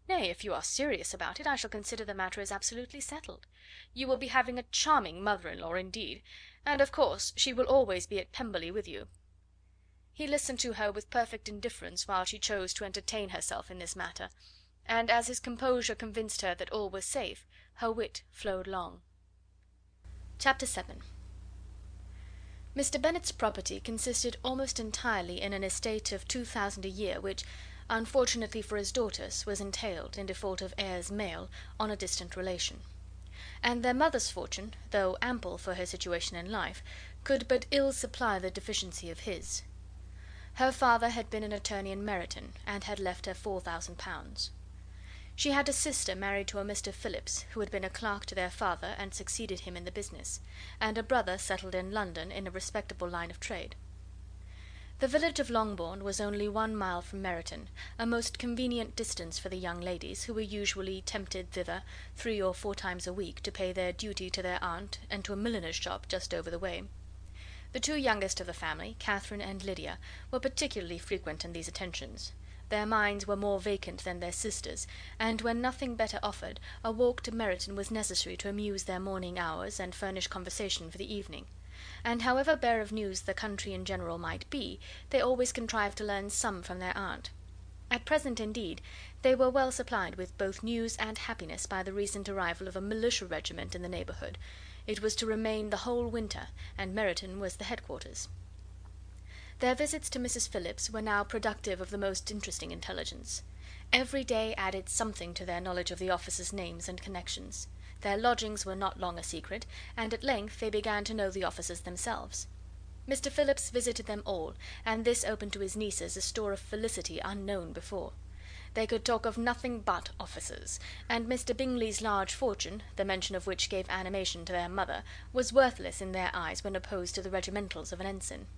Nay, if you are serious about it, I shall consider the matter as absolutely settled. You will be having a charming mother-in-law indeed, and of course she will always be at Pemberley with you." He listened to her with perfect indifference while she chose to entertain herself in this matter, and as his composure convinced her that all was safe, her wit flowed long. Chapter 7. Mr. Bennet's property consisted almost entirely in an estate of 2,000 a year, which, unfortunately for his daughters, was entailed, in default of heirs male, on a distant relation; and their mother's fortune, though ample for her situation in life, could but ill supply the deficiency of his. Her father had been an attorney in Meryton, and had left her £4,000. She had a sister married to a Mr. Phillips, who had been a clerk to their father and succeeded him in the business, and a brother settled in London in a respectable line of trade. The village of Longbourn was only 1 mile from Meryton, a most convenient distance for the young ladies, who were usually tempted thither 3 or 4 times a week to pay their duty to their aunt and to a milliner's shop just over the way. The 2 youngest of the family, Catherine and Lydia, were particularly frequent in these attentions. Their minds were more vacant than their sisters', and when nothing better offered, a walk to Meryton was necessary to amuse their morning hours and furnish conversation for the evening; and however bare of news the country in general might be, they always contrived to learn some from their aunt. At present, indeed, they were well supplied with both news and happiness by the recent arrival of a militia regiment in the neighbourhood. It was to remain the whole winter, and Meryton was the headquarters. Their visits to Mrs. Phillips were now productive of the most interesting intelligence. Every day added something to their knowledge of the officers' names and connections. Their lodgings were not long a secret, and at length they began to know the officers themselves. Mr. Phillips visited them all, and this opened to his nieces a store of felicity unknown before. They could talk of nothing but officers, and Mr. Bingley's large fortune, the mention of which gave animation to their mother, was worthless in their eyes when opposed to the regimentals of an ensign.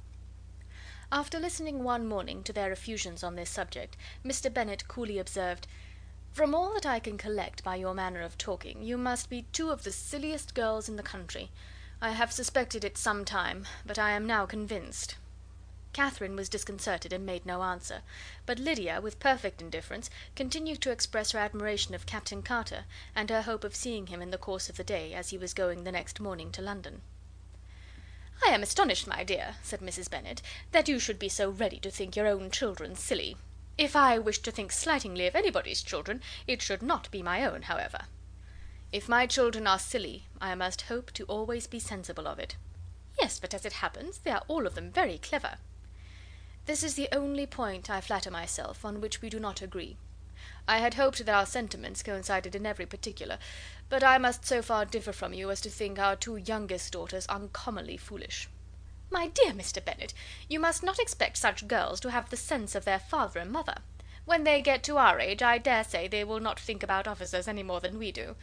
After listening one morning to their effusions on this subject, Mr. Bennet coolly observed, "From all that I can collect by your manner of talking, you must be 2 of the silliest girls in the country. I have suspected it some time, but I am now convinced." Catherine was disconcerted and made no answer, but Lydia, with perfect indifference, continued to express her admiration of Captain Carter, and her hope of seeing him in the course of the day, as he was going the next morning to London. "I am astonished, my dear," said Mrs. Bennet, "that you should be so ready to think your own children silly. If I wished to think slightingly of anybody's children, it should not be my own, however. If my children are silly, I must hope to always be sensible of it." "Yes, but as it happens, they are all of them very clever." "This is the only point, I flatter myself, on which we do not agree. I had hoped that our sentiments coincided in every particular, but I must so far differ from you as to think our 2 youngest daughters uncommonly foolish." "My dear Mr. Bennet, you must not expect such girls to have the sense of their father and mother. When they get to our age, I dare say they will not think about officers any more than we do.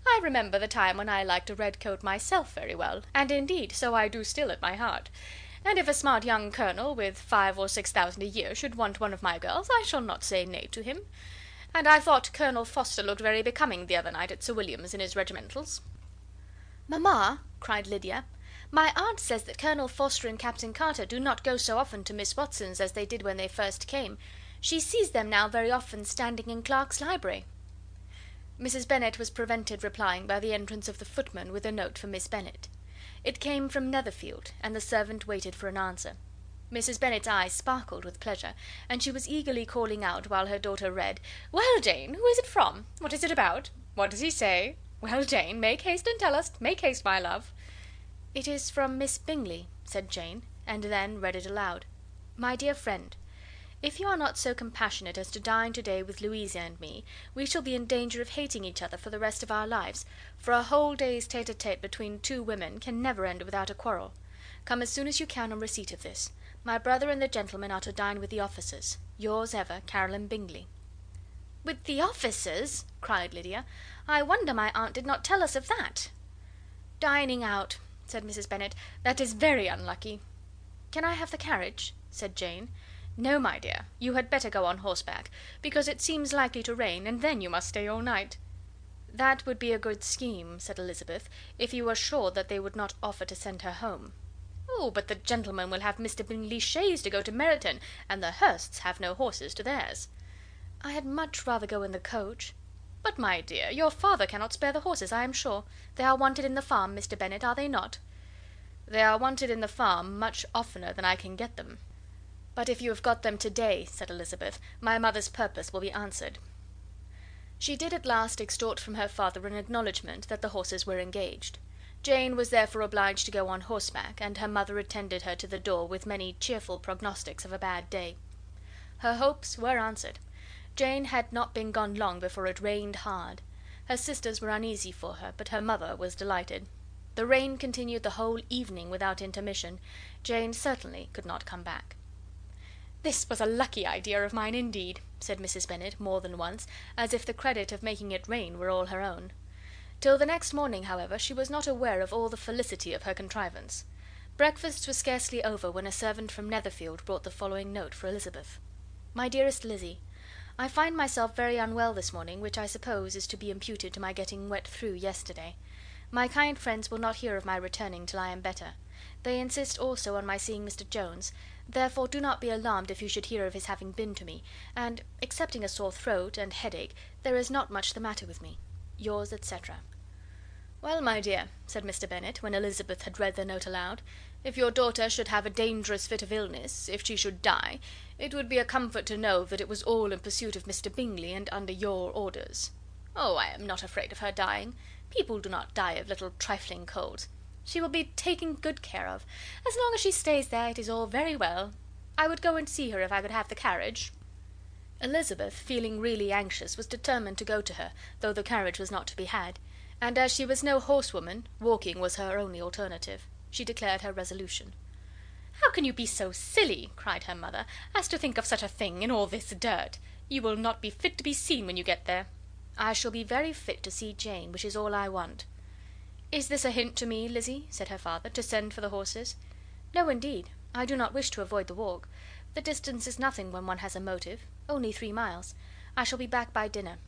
I remember the time when I liked a red coat myself very well, and indeed so I do still at my heart; and if a smart young colonel, with 5,000 or 6,000 a year, should want one of my girls, I shall not say nay to him. And I thought Colonel Forster looked very becoming the other night at Sir William's in his regimentals." "Mamma," cried Lydia, "my aunt says that Colonel Forster and Captain Carter do not go so often to Miss Watson's as they did when they first came. She sees them now very often standing in Clark's library." Mrs. Bennet was prevented replying by the entrance of the footman with a note for Miss Bennet. It came from Netherfield, and the servant waited for an answer. Mrs. Bennet's eyes sparkled with pleasure, and she was eagerly calling out, while her daughter read, "Well, Jane, who is it from? What is it about? What does he say? Well, Jane, make haste and tell us. Make haste, my love." "It is from Miss Bingley," said Jane, and then read it aloud. "My dear friend, if you are not so compassionate as to dine to-day with Louisa and me, we shall be in danger of hating each other for the rest of our lives, for a whole day's tete-a-tete between 2 women can never end without a quarrel. Come as soon as you can on receipt of this. My brother and the gentlemen are to dine with the officers. Yours ever, Caroline Bingley." "With the officers!" cried Lydia. "I wonder my aunt did not tell us of that." "Dining out," said Mrs. Bennet. "That is very unlucky." "Can I have the carriage?" said Jane. "No, my dear, you had better go on horseback, because it seems likely to rain, and then you must stay all night." "That would be a good scheme," said Elizabeth, "if you were sure that they would not offer to send her home." "Oh, but the gentlemen will have Mr. Bingley's chaise to go to Meryton, and the Hursts have no horses to theirs." "I had much rather go in the coach." "But, my dear, your father cannot spare the horses, I am sure. "They are wanted in the farm, Mr. Bennet, are they not?" "They are wanted in the farm much oftener than I can get them." "But if you have got them to day," said Elizabeth, "my mother's purpose will be answered." She did at last extort from her father an acknowledgment that the horses were engaged. Jane was therefore obliged to go on horseback, and her mother attended her to the door with many cheerful prognostics of a bad day. Her hopes were answered. Jane had not been gone long before it rained hard. Her sisters were uneasy for her, but her mother was delighted. The rain continued the whole evening without intermission. Jane certainly could not come back. "This was a lucky idea of mine, indeed," said Mrs. Bennet more than once, as if the credit of making it rain were all her own. Till the next morning, however, she was not aware of all the felicity of her contrivance. Breakfast was scarcely over when a servant from Netherfield brought the following note for Elizabeth. My dearest Lizzy, I find myself very unwell this morning, which I suppose is to be imputed to my getting wet through yesterday. My kind friends will not hear of my returning till I am better. They insist also on my seeing Mr. Jones, therefore do not be alarmed if you should hear of his having been to me, and, excepting a sore throat and headache, there is not much the matter with me. Yours, etc. "Well, my dear," said Mr. Bennet, when Elizabeth had read the note aloud, "if your daughter should have a dangerous fit of illness, if she should die, it would be a comfort to know that it was all in pursuit of Mr. Bingley, and under your orders." "Oh, I am not afraid of her dying. People do not die of little trifling colds. She will be taken good care of. As long as she stays there, it is all very well. I would go and see her if I could have the carriage." Elizabeth, feeling really anxious, was determined to go to her, though the carriage was not to be had; and as she was no horsewoman, walking was her only alternative. She declared her resolution. "How can you be so silly," cried her mother, "as to think of such a thing, in all this dirt? You will not be fit to be seen when you get there." "I shall be very fit to see Jane, which is all I want." "Is this a hint to me, Lizzy," said her father, "to send for the horses?" "No, indeed. I do not wish to avoid the walk. The distance is nothing when one has a motive. Only 3 miles. I shall be back by dinner."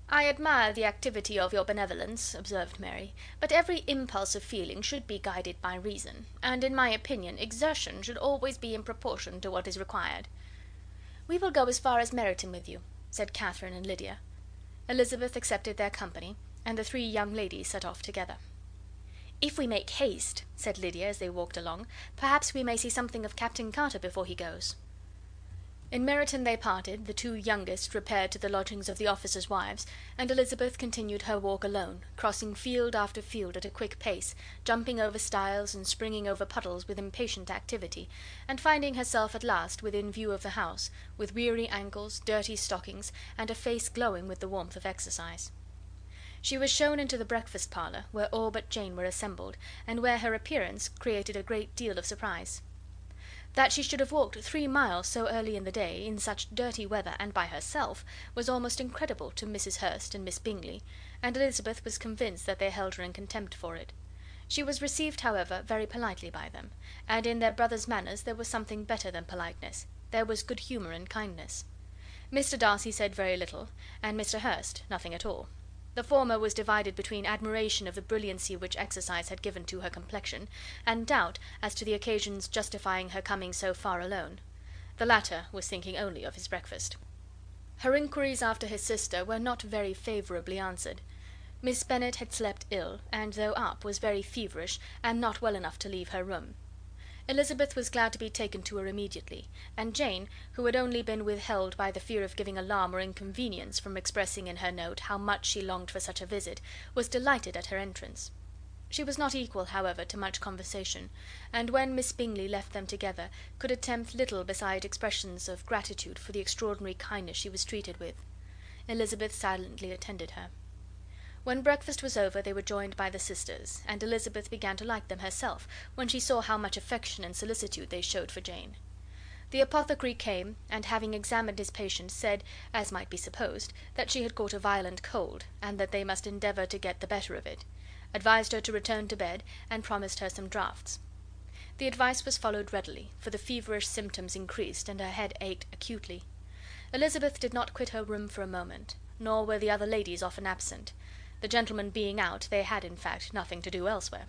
"I admire the activity of your benevolence," observed Mary, "but every impulse of feeling should be guided by reason, and, in my opinion, exertion should always be in proportion to what is required." "We will go as far as Meryton with you," said Catherine and Lydia. Elizabeth accepted their company, and the 3 young ladies set off together. "If we make haste," said Lydia, as they walked along, "perhaps we may see something of Captain Carter before he goes." In Meryton they parted, the 2 youngest repaired to the lodgings of the officers' wives, and Elizabeth continued her walk alone, crossing field after field at a quick pace, jumping over stiles and springing over puddles with impatient activity, and finding herself at last within view of the house, with weary ankles, dirty stockings, and a face glowing with the warmth of exercise. She was shown into the breakfast parlour, where all but Jane were assembled, and where her appearance created a great deal of surprise. That she should have walked 3 miles so early in the day, in such dirty weather, and by herself, was almost incredible to Mrs. Hurst and Miss Bingley, and Elizabeth was convinced that they held her in contempt for it. She was received, however, very politely by them, and in their brother's manners there was something better than politeness, there was good humour and kindness. Mr. Darcy said very little, and Mr. Hurst nothing at all. The former was divided between admiration of the brilliancy which exercise had given to her complexion, and doubt as to the occasion's justifying her coming so far alone. The latter was thinking only of his breakfast. Her inquiries after his sister were not very favourably answered. Miss Bennet had slept ill, and though up, was very feverish, and not well enough to leave her room. Elizabeth was glad to be taken to her immediately, and Jane, who had only been withheld by the fear of giving alarm or inconvenience from expressing in her note how much she longed for such a visit, was delighted at her entrance. She was not equal, however, to much conversation, and when Miss Bingley left them together, could attempt little beside expressions of gratitude for the extraordinary kindness she was treated with. Elizabeth silently attended her. When breakfast was over they were joined by the sisters, and Elizabeth began to like them herself when she saw how much affection and solicitude they showed for Jane. The apothecary came, and having examined his patient, said, as might be supposed, that she had caught a violent cold, and that they must endeavour to get the better of it, advised her to return to bed, and promised her some draughts. The advice was followed readily, for the feverish symptoms increased, and her head ached acutely. Elizabeth did not quit her room for a moment, nor were the other ladies often absent. The gentlemen being out, they had, in fact, nothing to do elsewhere.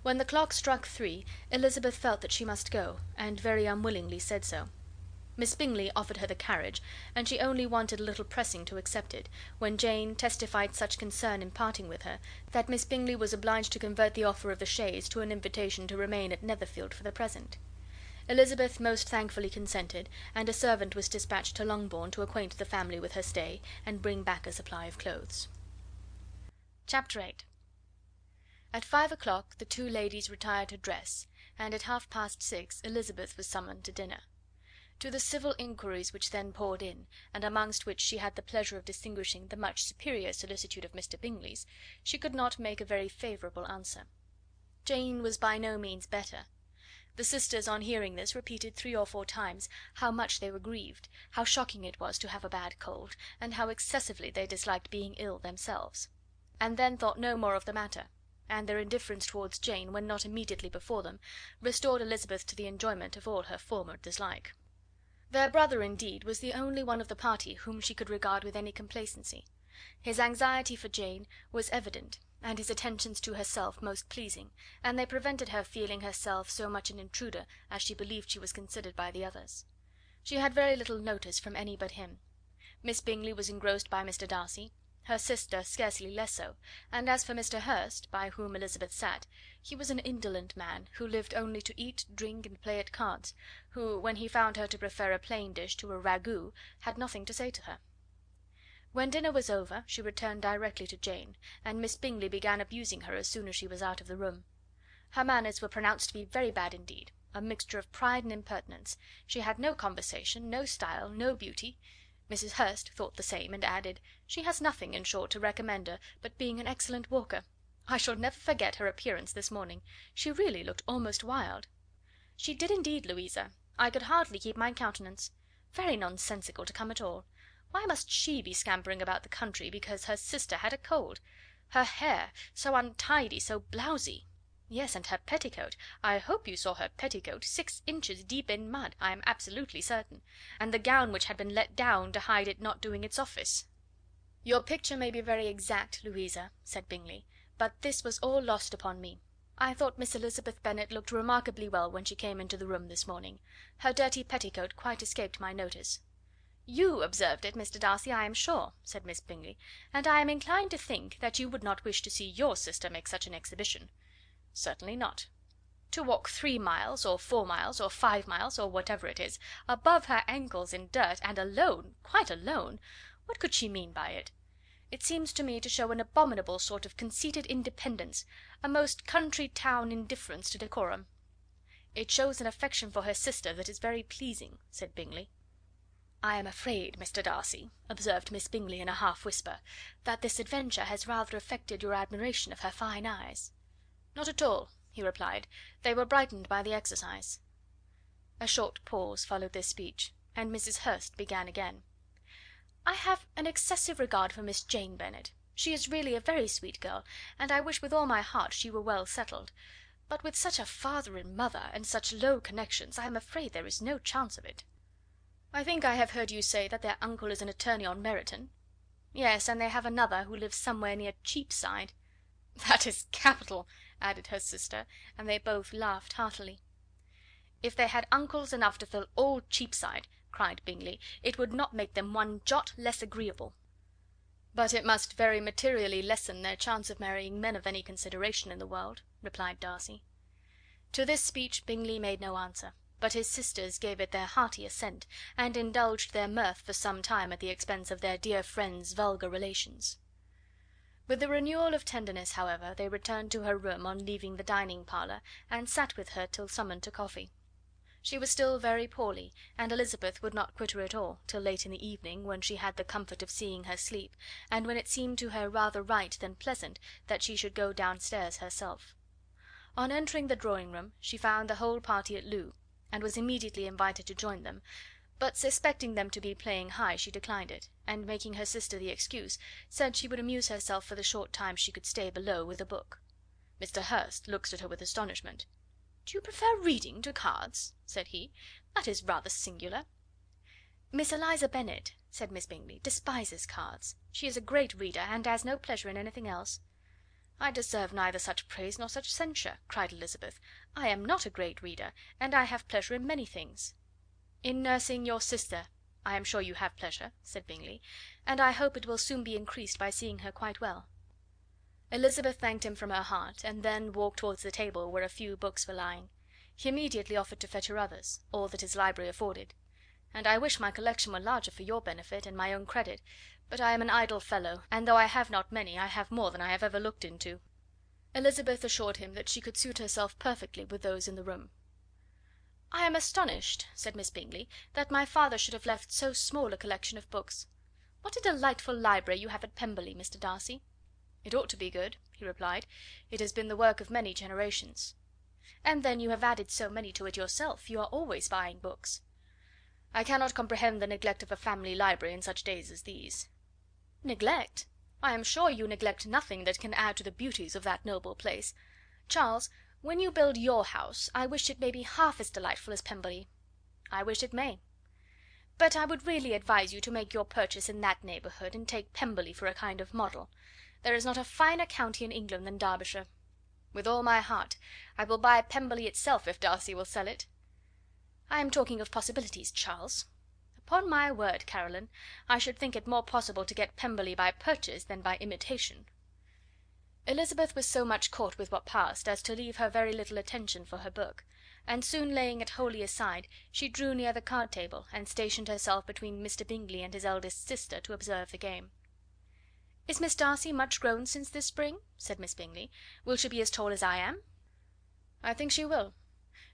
When the clock struck 3, Elizabeth felt that she must go, and very unwillingly said so. Miss Bingley offered her the carriage, and she only wanted a little pressing to accept it, when Jane testified such concern in parting with her, that Miss Bingley was obliged to convert the offer of the chaise to an invitation to remain at Netherfield for the present. Elizabeth most thankfully consented, and a servant was dispatched to Longbourn to acquaint the family with her stay, and bring back a supply of clothes. Chapter 8. At 5 o'clock the two ladies retired to dress, and at 6:30 Elizabeth was summoned to dinner. To the civil inquiries which then poured in, and amongst which she had the pleasure of distinguishing the much superior solicitude of Mr. Bingley's, she could not make a very favourable answer. Jane was by no means better. The sisters, on hearing this, repeated 3 or 4 times how much they were grieved, how shocking it was to have a bad cold, and how excessively they disliked being ill themselves; and then thought no more of the matter, and their indifference towards Jane, when not immediately before them, restored Elizabeth to the enjoyment of all her former dislike. Their brother, indeed, was the only one of the party whom she could regard with any complacency. His anxiety for Jane was evident, and his attentions to herself most pleasing, and they prevented her feeling herself so much an intruder as she believed she was considered by the others. She had very little notice from any but him. Miss Bingley was engrossed by Mr. Darcy, her sister scarcely less so, and as for Mr. Hurst, by whom Elizabeth sat, he was an indolent man, who lived only to eat, drink, and play at cards, who, when he found her to prefer a plain dish to a ragout, had nothing to say to her. When dinner was over, she returned directly to Jane, and Miss Bingley began abusing her as soon as she was out of the room. Her manners were pronounced to be very bad indeed, a mixture of pride and impertinence. She had no conversation, no style, no beauty. Mrs. Hurst thought the same, and added, "She has nothing, in short, to recommend her but being an excellent walker. I shall never forget her appearance this morning. She really looked almost wild." "She did indeed, Louisa. I could hardly keep my countenance. Very nonsensical to come at all. Why must she be scampering about the country because her sister had a cold? Her hair, so untidy, so blousy! Yes, and her petticoat, I hope you saw her petticoat, 6 inches deep in mud, I am absolutely certain, and the gown which had been let down to hide it not doing its office." "Your picture may be very exact, Louisa," said Bingley, "but this was all lost upon me. I thought Miss Elizabeth Bennet looked remarkably well when she came into the room this morning. Her dirty petticoat quite escaped my notice." "You observed it, Mr. Darcy, I am sure," said Miss Bingley, "and I am inclined to think that you would not wish to see your sister make such an exhibition." "Certainly not." "To walk 3 miles, or 4 miles, or 5 miles, or whatever it is, above her ankles in dirt, and alone, quite alone! What could she mean by it? It seems to me to show an abominable sort of conceited independence, a most country town indifference to decorum." "It shows an affection for her sister that is very pleasing," said Bingley. "I am afraid, Mr. Darcy," observed Miss Bingley in a half whisper, "that this adventure has rather affected your admiration of her fine eyes." "Not at all," he replied; "they were brightened by the exercise." A short pause followed this speech, and Mrs. Hurst began again. "I have an excessive regard for Miss Jane Bennet. She is really a very sweet girl, and I wish with all my heart she were well settled; but with such a father and mother, and such low connections, I am afraid there is no chance of it." "I think I have heard you say that their uncle is an attorney on Meryton." "Yes, and they have another who lives somewhere near Cheapside." "That is capital," added her sister, and they both laughed heartily. "If they had uncles enough to fill all Cheapside," cried Bingley, "it would not make them one jot less agreeable." "But it must very materially lessen their chance of marrying men of any consideration in the world," replied Darcy. To this speech Bingley made no answer, but his sisters gave it their hearty assent, and indulged their mirth for some time at the expense of their dear friend's vulgar relations. With a renewal of tenderness, however, they returned to her room on leaving the dining parlour, and sat with her till summoned to coffee. She was still very poorly, and Elizabeth would not quit her at all till late in the evening, when she had the comfort of seeing her sleep, and when it seemed to her rather right than pleasant that she should go downstairs herself. On entering the drawing room she found the whole party at loo, and was immediately invited to join them, but suspecting them to be playing high she declined it, and making her sister the excuse, said she would amuse herself for the short time she could stay below with a book. Mr. Hurst looked at her with astonishment. "Do you prefer reading to cards?" said he. "That is rather singular." "Miss Eliza Bennet," said Miss Bingley, "despises cards. She is a great reader, and has no pleasure in anything else." "I deserve neither such praise nor such censure," cried Elizabeth. "I am not a great reader, and I have pleasure in many things." "In nursing your sister I am sure you have pleasure," said Bingley, "and I hope it will soon be increased by seeing her quite well." Elizabeth thanked him from her heart, and then walked towards the table where a few books were lying. He immediately offered to fetch her others, all that his library afforded. "And I wish my collection were larger for your benefit and my own credit, but I am an idle fellow, and though I have not many, I have more than I have ever looked into." Elizabeth assured him that she could suit herself perfectly with those in the room. "I am astonished," said Miss Bingley, "that my father should have left so small a collection of books. What a delightful library you have at Pemberley, Mr. Darcy!" "It ought to be good," he replied. "It has been the work of many generations." "And then you have added so many to it yourself. You are always buying books." "I cannot comprehend the neglect of a family library in such days as these." "Neglect? I am sure you neglect nothing that can add to the beauties of that noble place. Charles, when you build your house, I wish it may be half as delightful as Pemberley." "I wish it may." "But I would really advise you to make your purchase in that neighbourhood, and take Pemberley for a kind of model. There is not a finer county in England than Derbyshire." "With all my heart. I will buy Pemberley itself if Darcy will sell it." "I am talking of possibilities, Charles. Upon my word, Caroline, I should think it more possible to get Pemberley by purchase than by imitation." Elizabeth was so much caught with what passed as to leave her very little attention for her book, and soon laying it wholly aside, she drew near the card table, and stationed herself between Mr. Bingley and his eldest sister to observe the game. "Is Miss Darcy much grown since this spring?" said Miss Bingley. "Will she be as tall as I am?" "I think she will.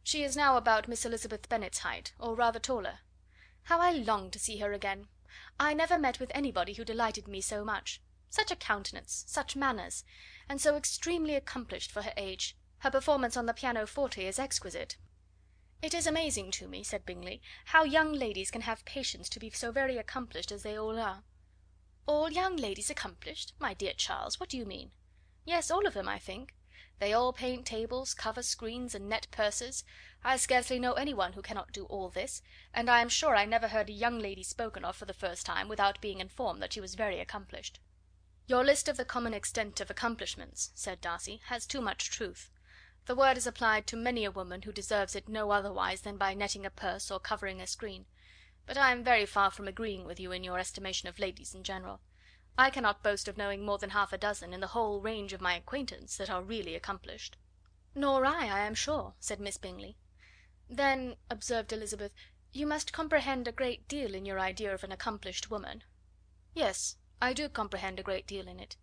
She is now about Miss Elizabeth Bennet's height, or rather taller. How I long to see her again! I never met with anybody who delighted me so much. Such a countenance, such manners, and so extremely accomplished for her age. Her performance on the pianoforte is exquisite." "It is amazing to me," said Bingley, "how young ladies can have patience to be so very accomplished as they all are." "All young ladies accomplished? My dear Charles, what do you mean?" "Yes, all of them, I think. They all paint tables, cover screens, and net purses. I scarcely know any one who cannot do all this, and I am sure I never heard a young lady spoken of for the first time without being informed that she was very accomplished." "Your list of the common extent of accomplishments," said Darcy, "has too much truth. The word is applied to many a woman who deserves it no otherwise than by netting a purse or covering a screen. But I am very far from agreeing with you in your estimation of ladies in general. I cannot boast of knowing more than half a dozen, in the whole range of my acquaintance, that are really accomplished." "Nor I am sure," said Miss Bingley. "Then," observed Elizabeth, "you must comprehend a great deal in your idea of an accomplished woman." "Yes, I do comprehend a great deal in it."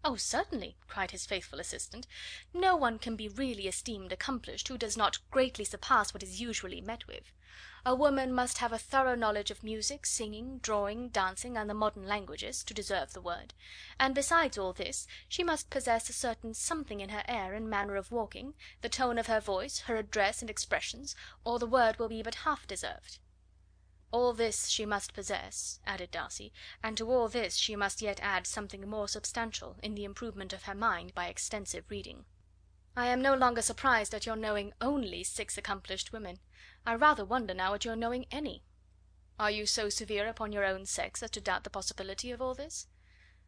"Oh, certainly," cried his faithful assistant. "No one can be really esteemed accomplished who does not greatly surpass what is usually met with. A woman must have a thorough knowledge of music, singing, drawing, dancing, and the modern languages, to deserve the word; and besides all this, she must possess a certain something in her air and manner of walking, the tone of her voice, her address and expressions, or the word will be but half deserved." "All this she must possess," added Darcy, "and to all this she must yet add something more substantial, in the improvement of her mind by extensive reading." "I am no longer surprised at your knowing only 6 accomplished women. I rather wonder now at your knowing any." "Are you so severe upon your own sex as to doubt the possibility of all this?"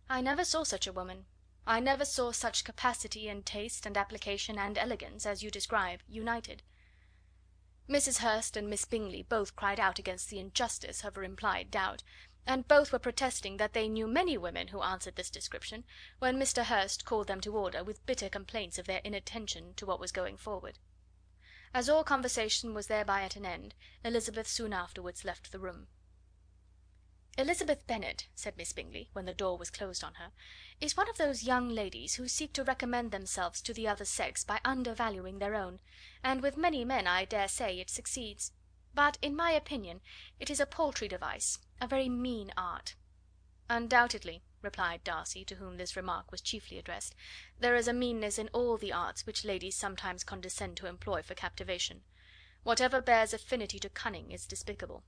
"I never saw such a woman. I never saw such capacity and taste and application and elegance as you describe united." Mrs. Hurst and Miss Bingley both cried out against the injustice of her implied doubt, and both were protesting that they knew many women who answered this description, when Mr. Hurst called them to order, with bitter complaints of their inattention to what was going forward. As all conversation was thereby at an end, Elizabeth soon afterwards left the room. "Elizabeth Bennet," said Miss Bingley, when the door was closed on her, "is one of those young ladies who seek to recommend themselves to the other sex by undervaluing their own, and with many men, I dare say, it succeeds; but, in my opinion, it is a paltry device, a very mean art." "Undoubtedly," replied Darcy, to whom this remark was chiefly addressed, "there is a meanness in all the arts which ladies sometimes condescend to employ for captivation. Whatever bears affinity to cunning is despicable."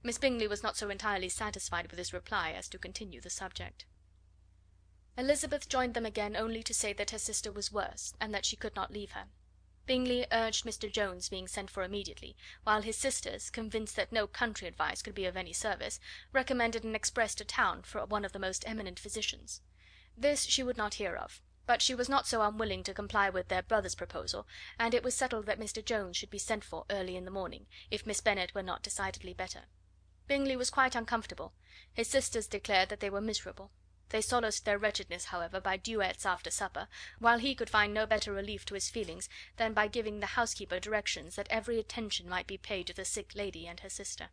Miss Bingley was not so entirely satisfied with this reply as to continue the subject. Elizabeth joined them again only to say that her sister was worse, and that she could not leave her. Bingley urged Mr. Jones being sent for immediately, while his sisters, convinced that no country advice could be of any service, recommended an express to town for one of the most eminent physicians. This she would not hear of, But she was not so unwilling to comply with their brother's proposal, and it was settled that Mr. Jones should be sent for early in the morning, if Miss Bennet were not decidedly better. Bingley was quite uncomfortable. His sisters declared that they were miserable. They solaced their wretchedness, however, by duets after supper, while he could find no better relief to his feelings than by giving the housekeeper directions that every attention might be paid to the sick lady and her sister.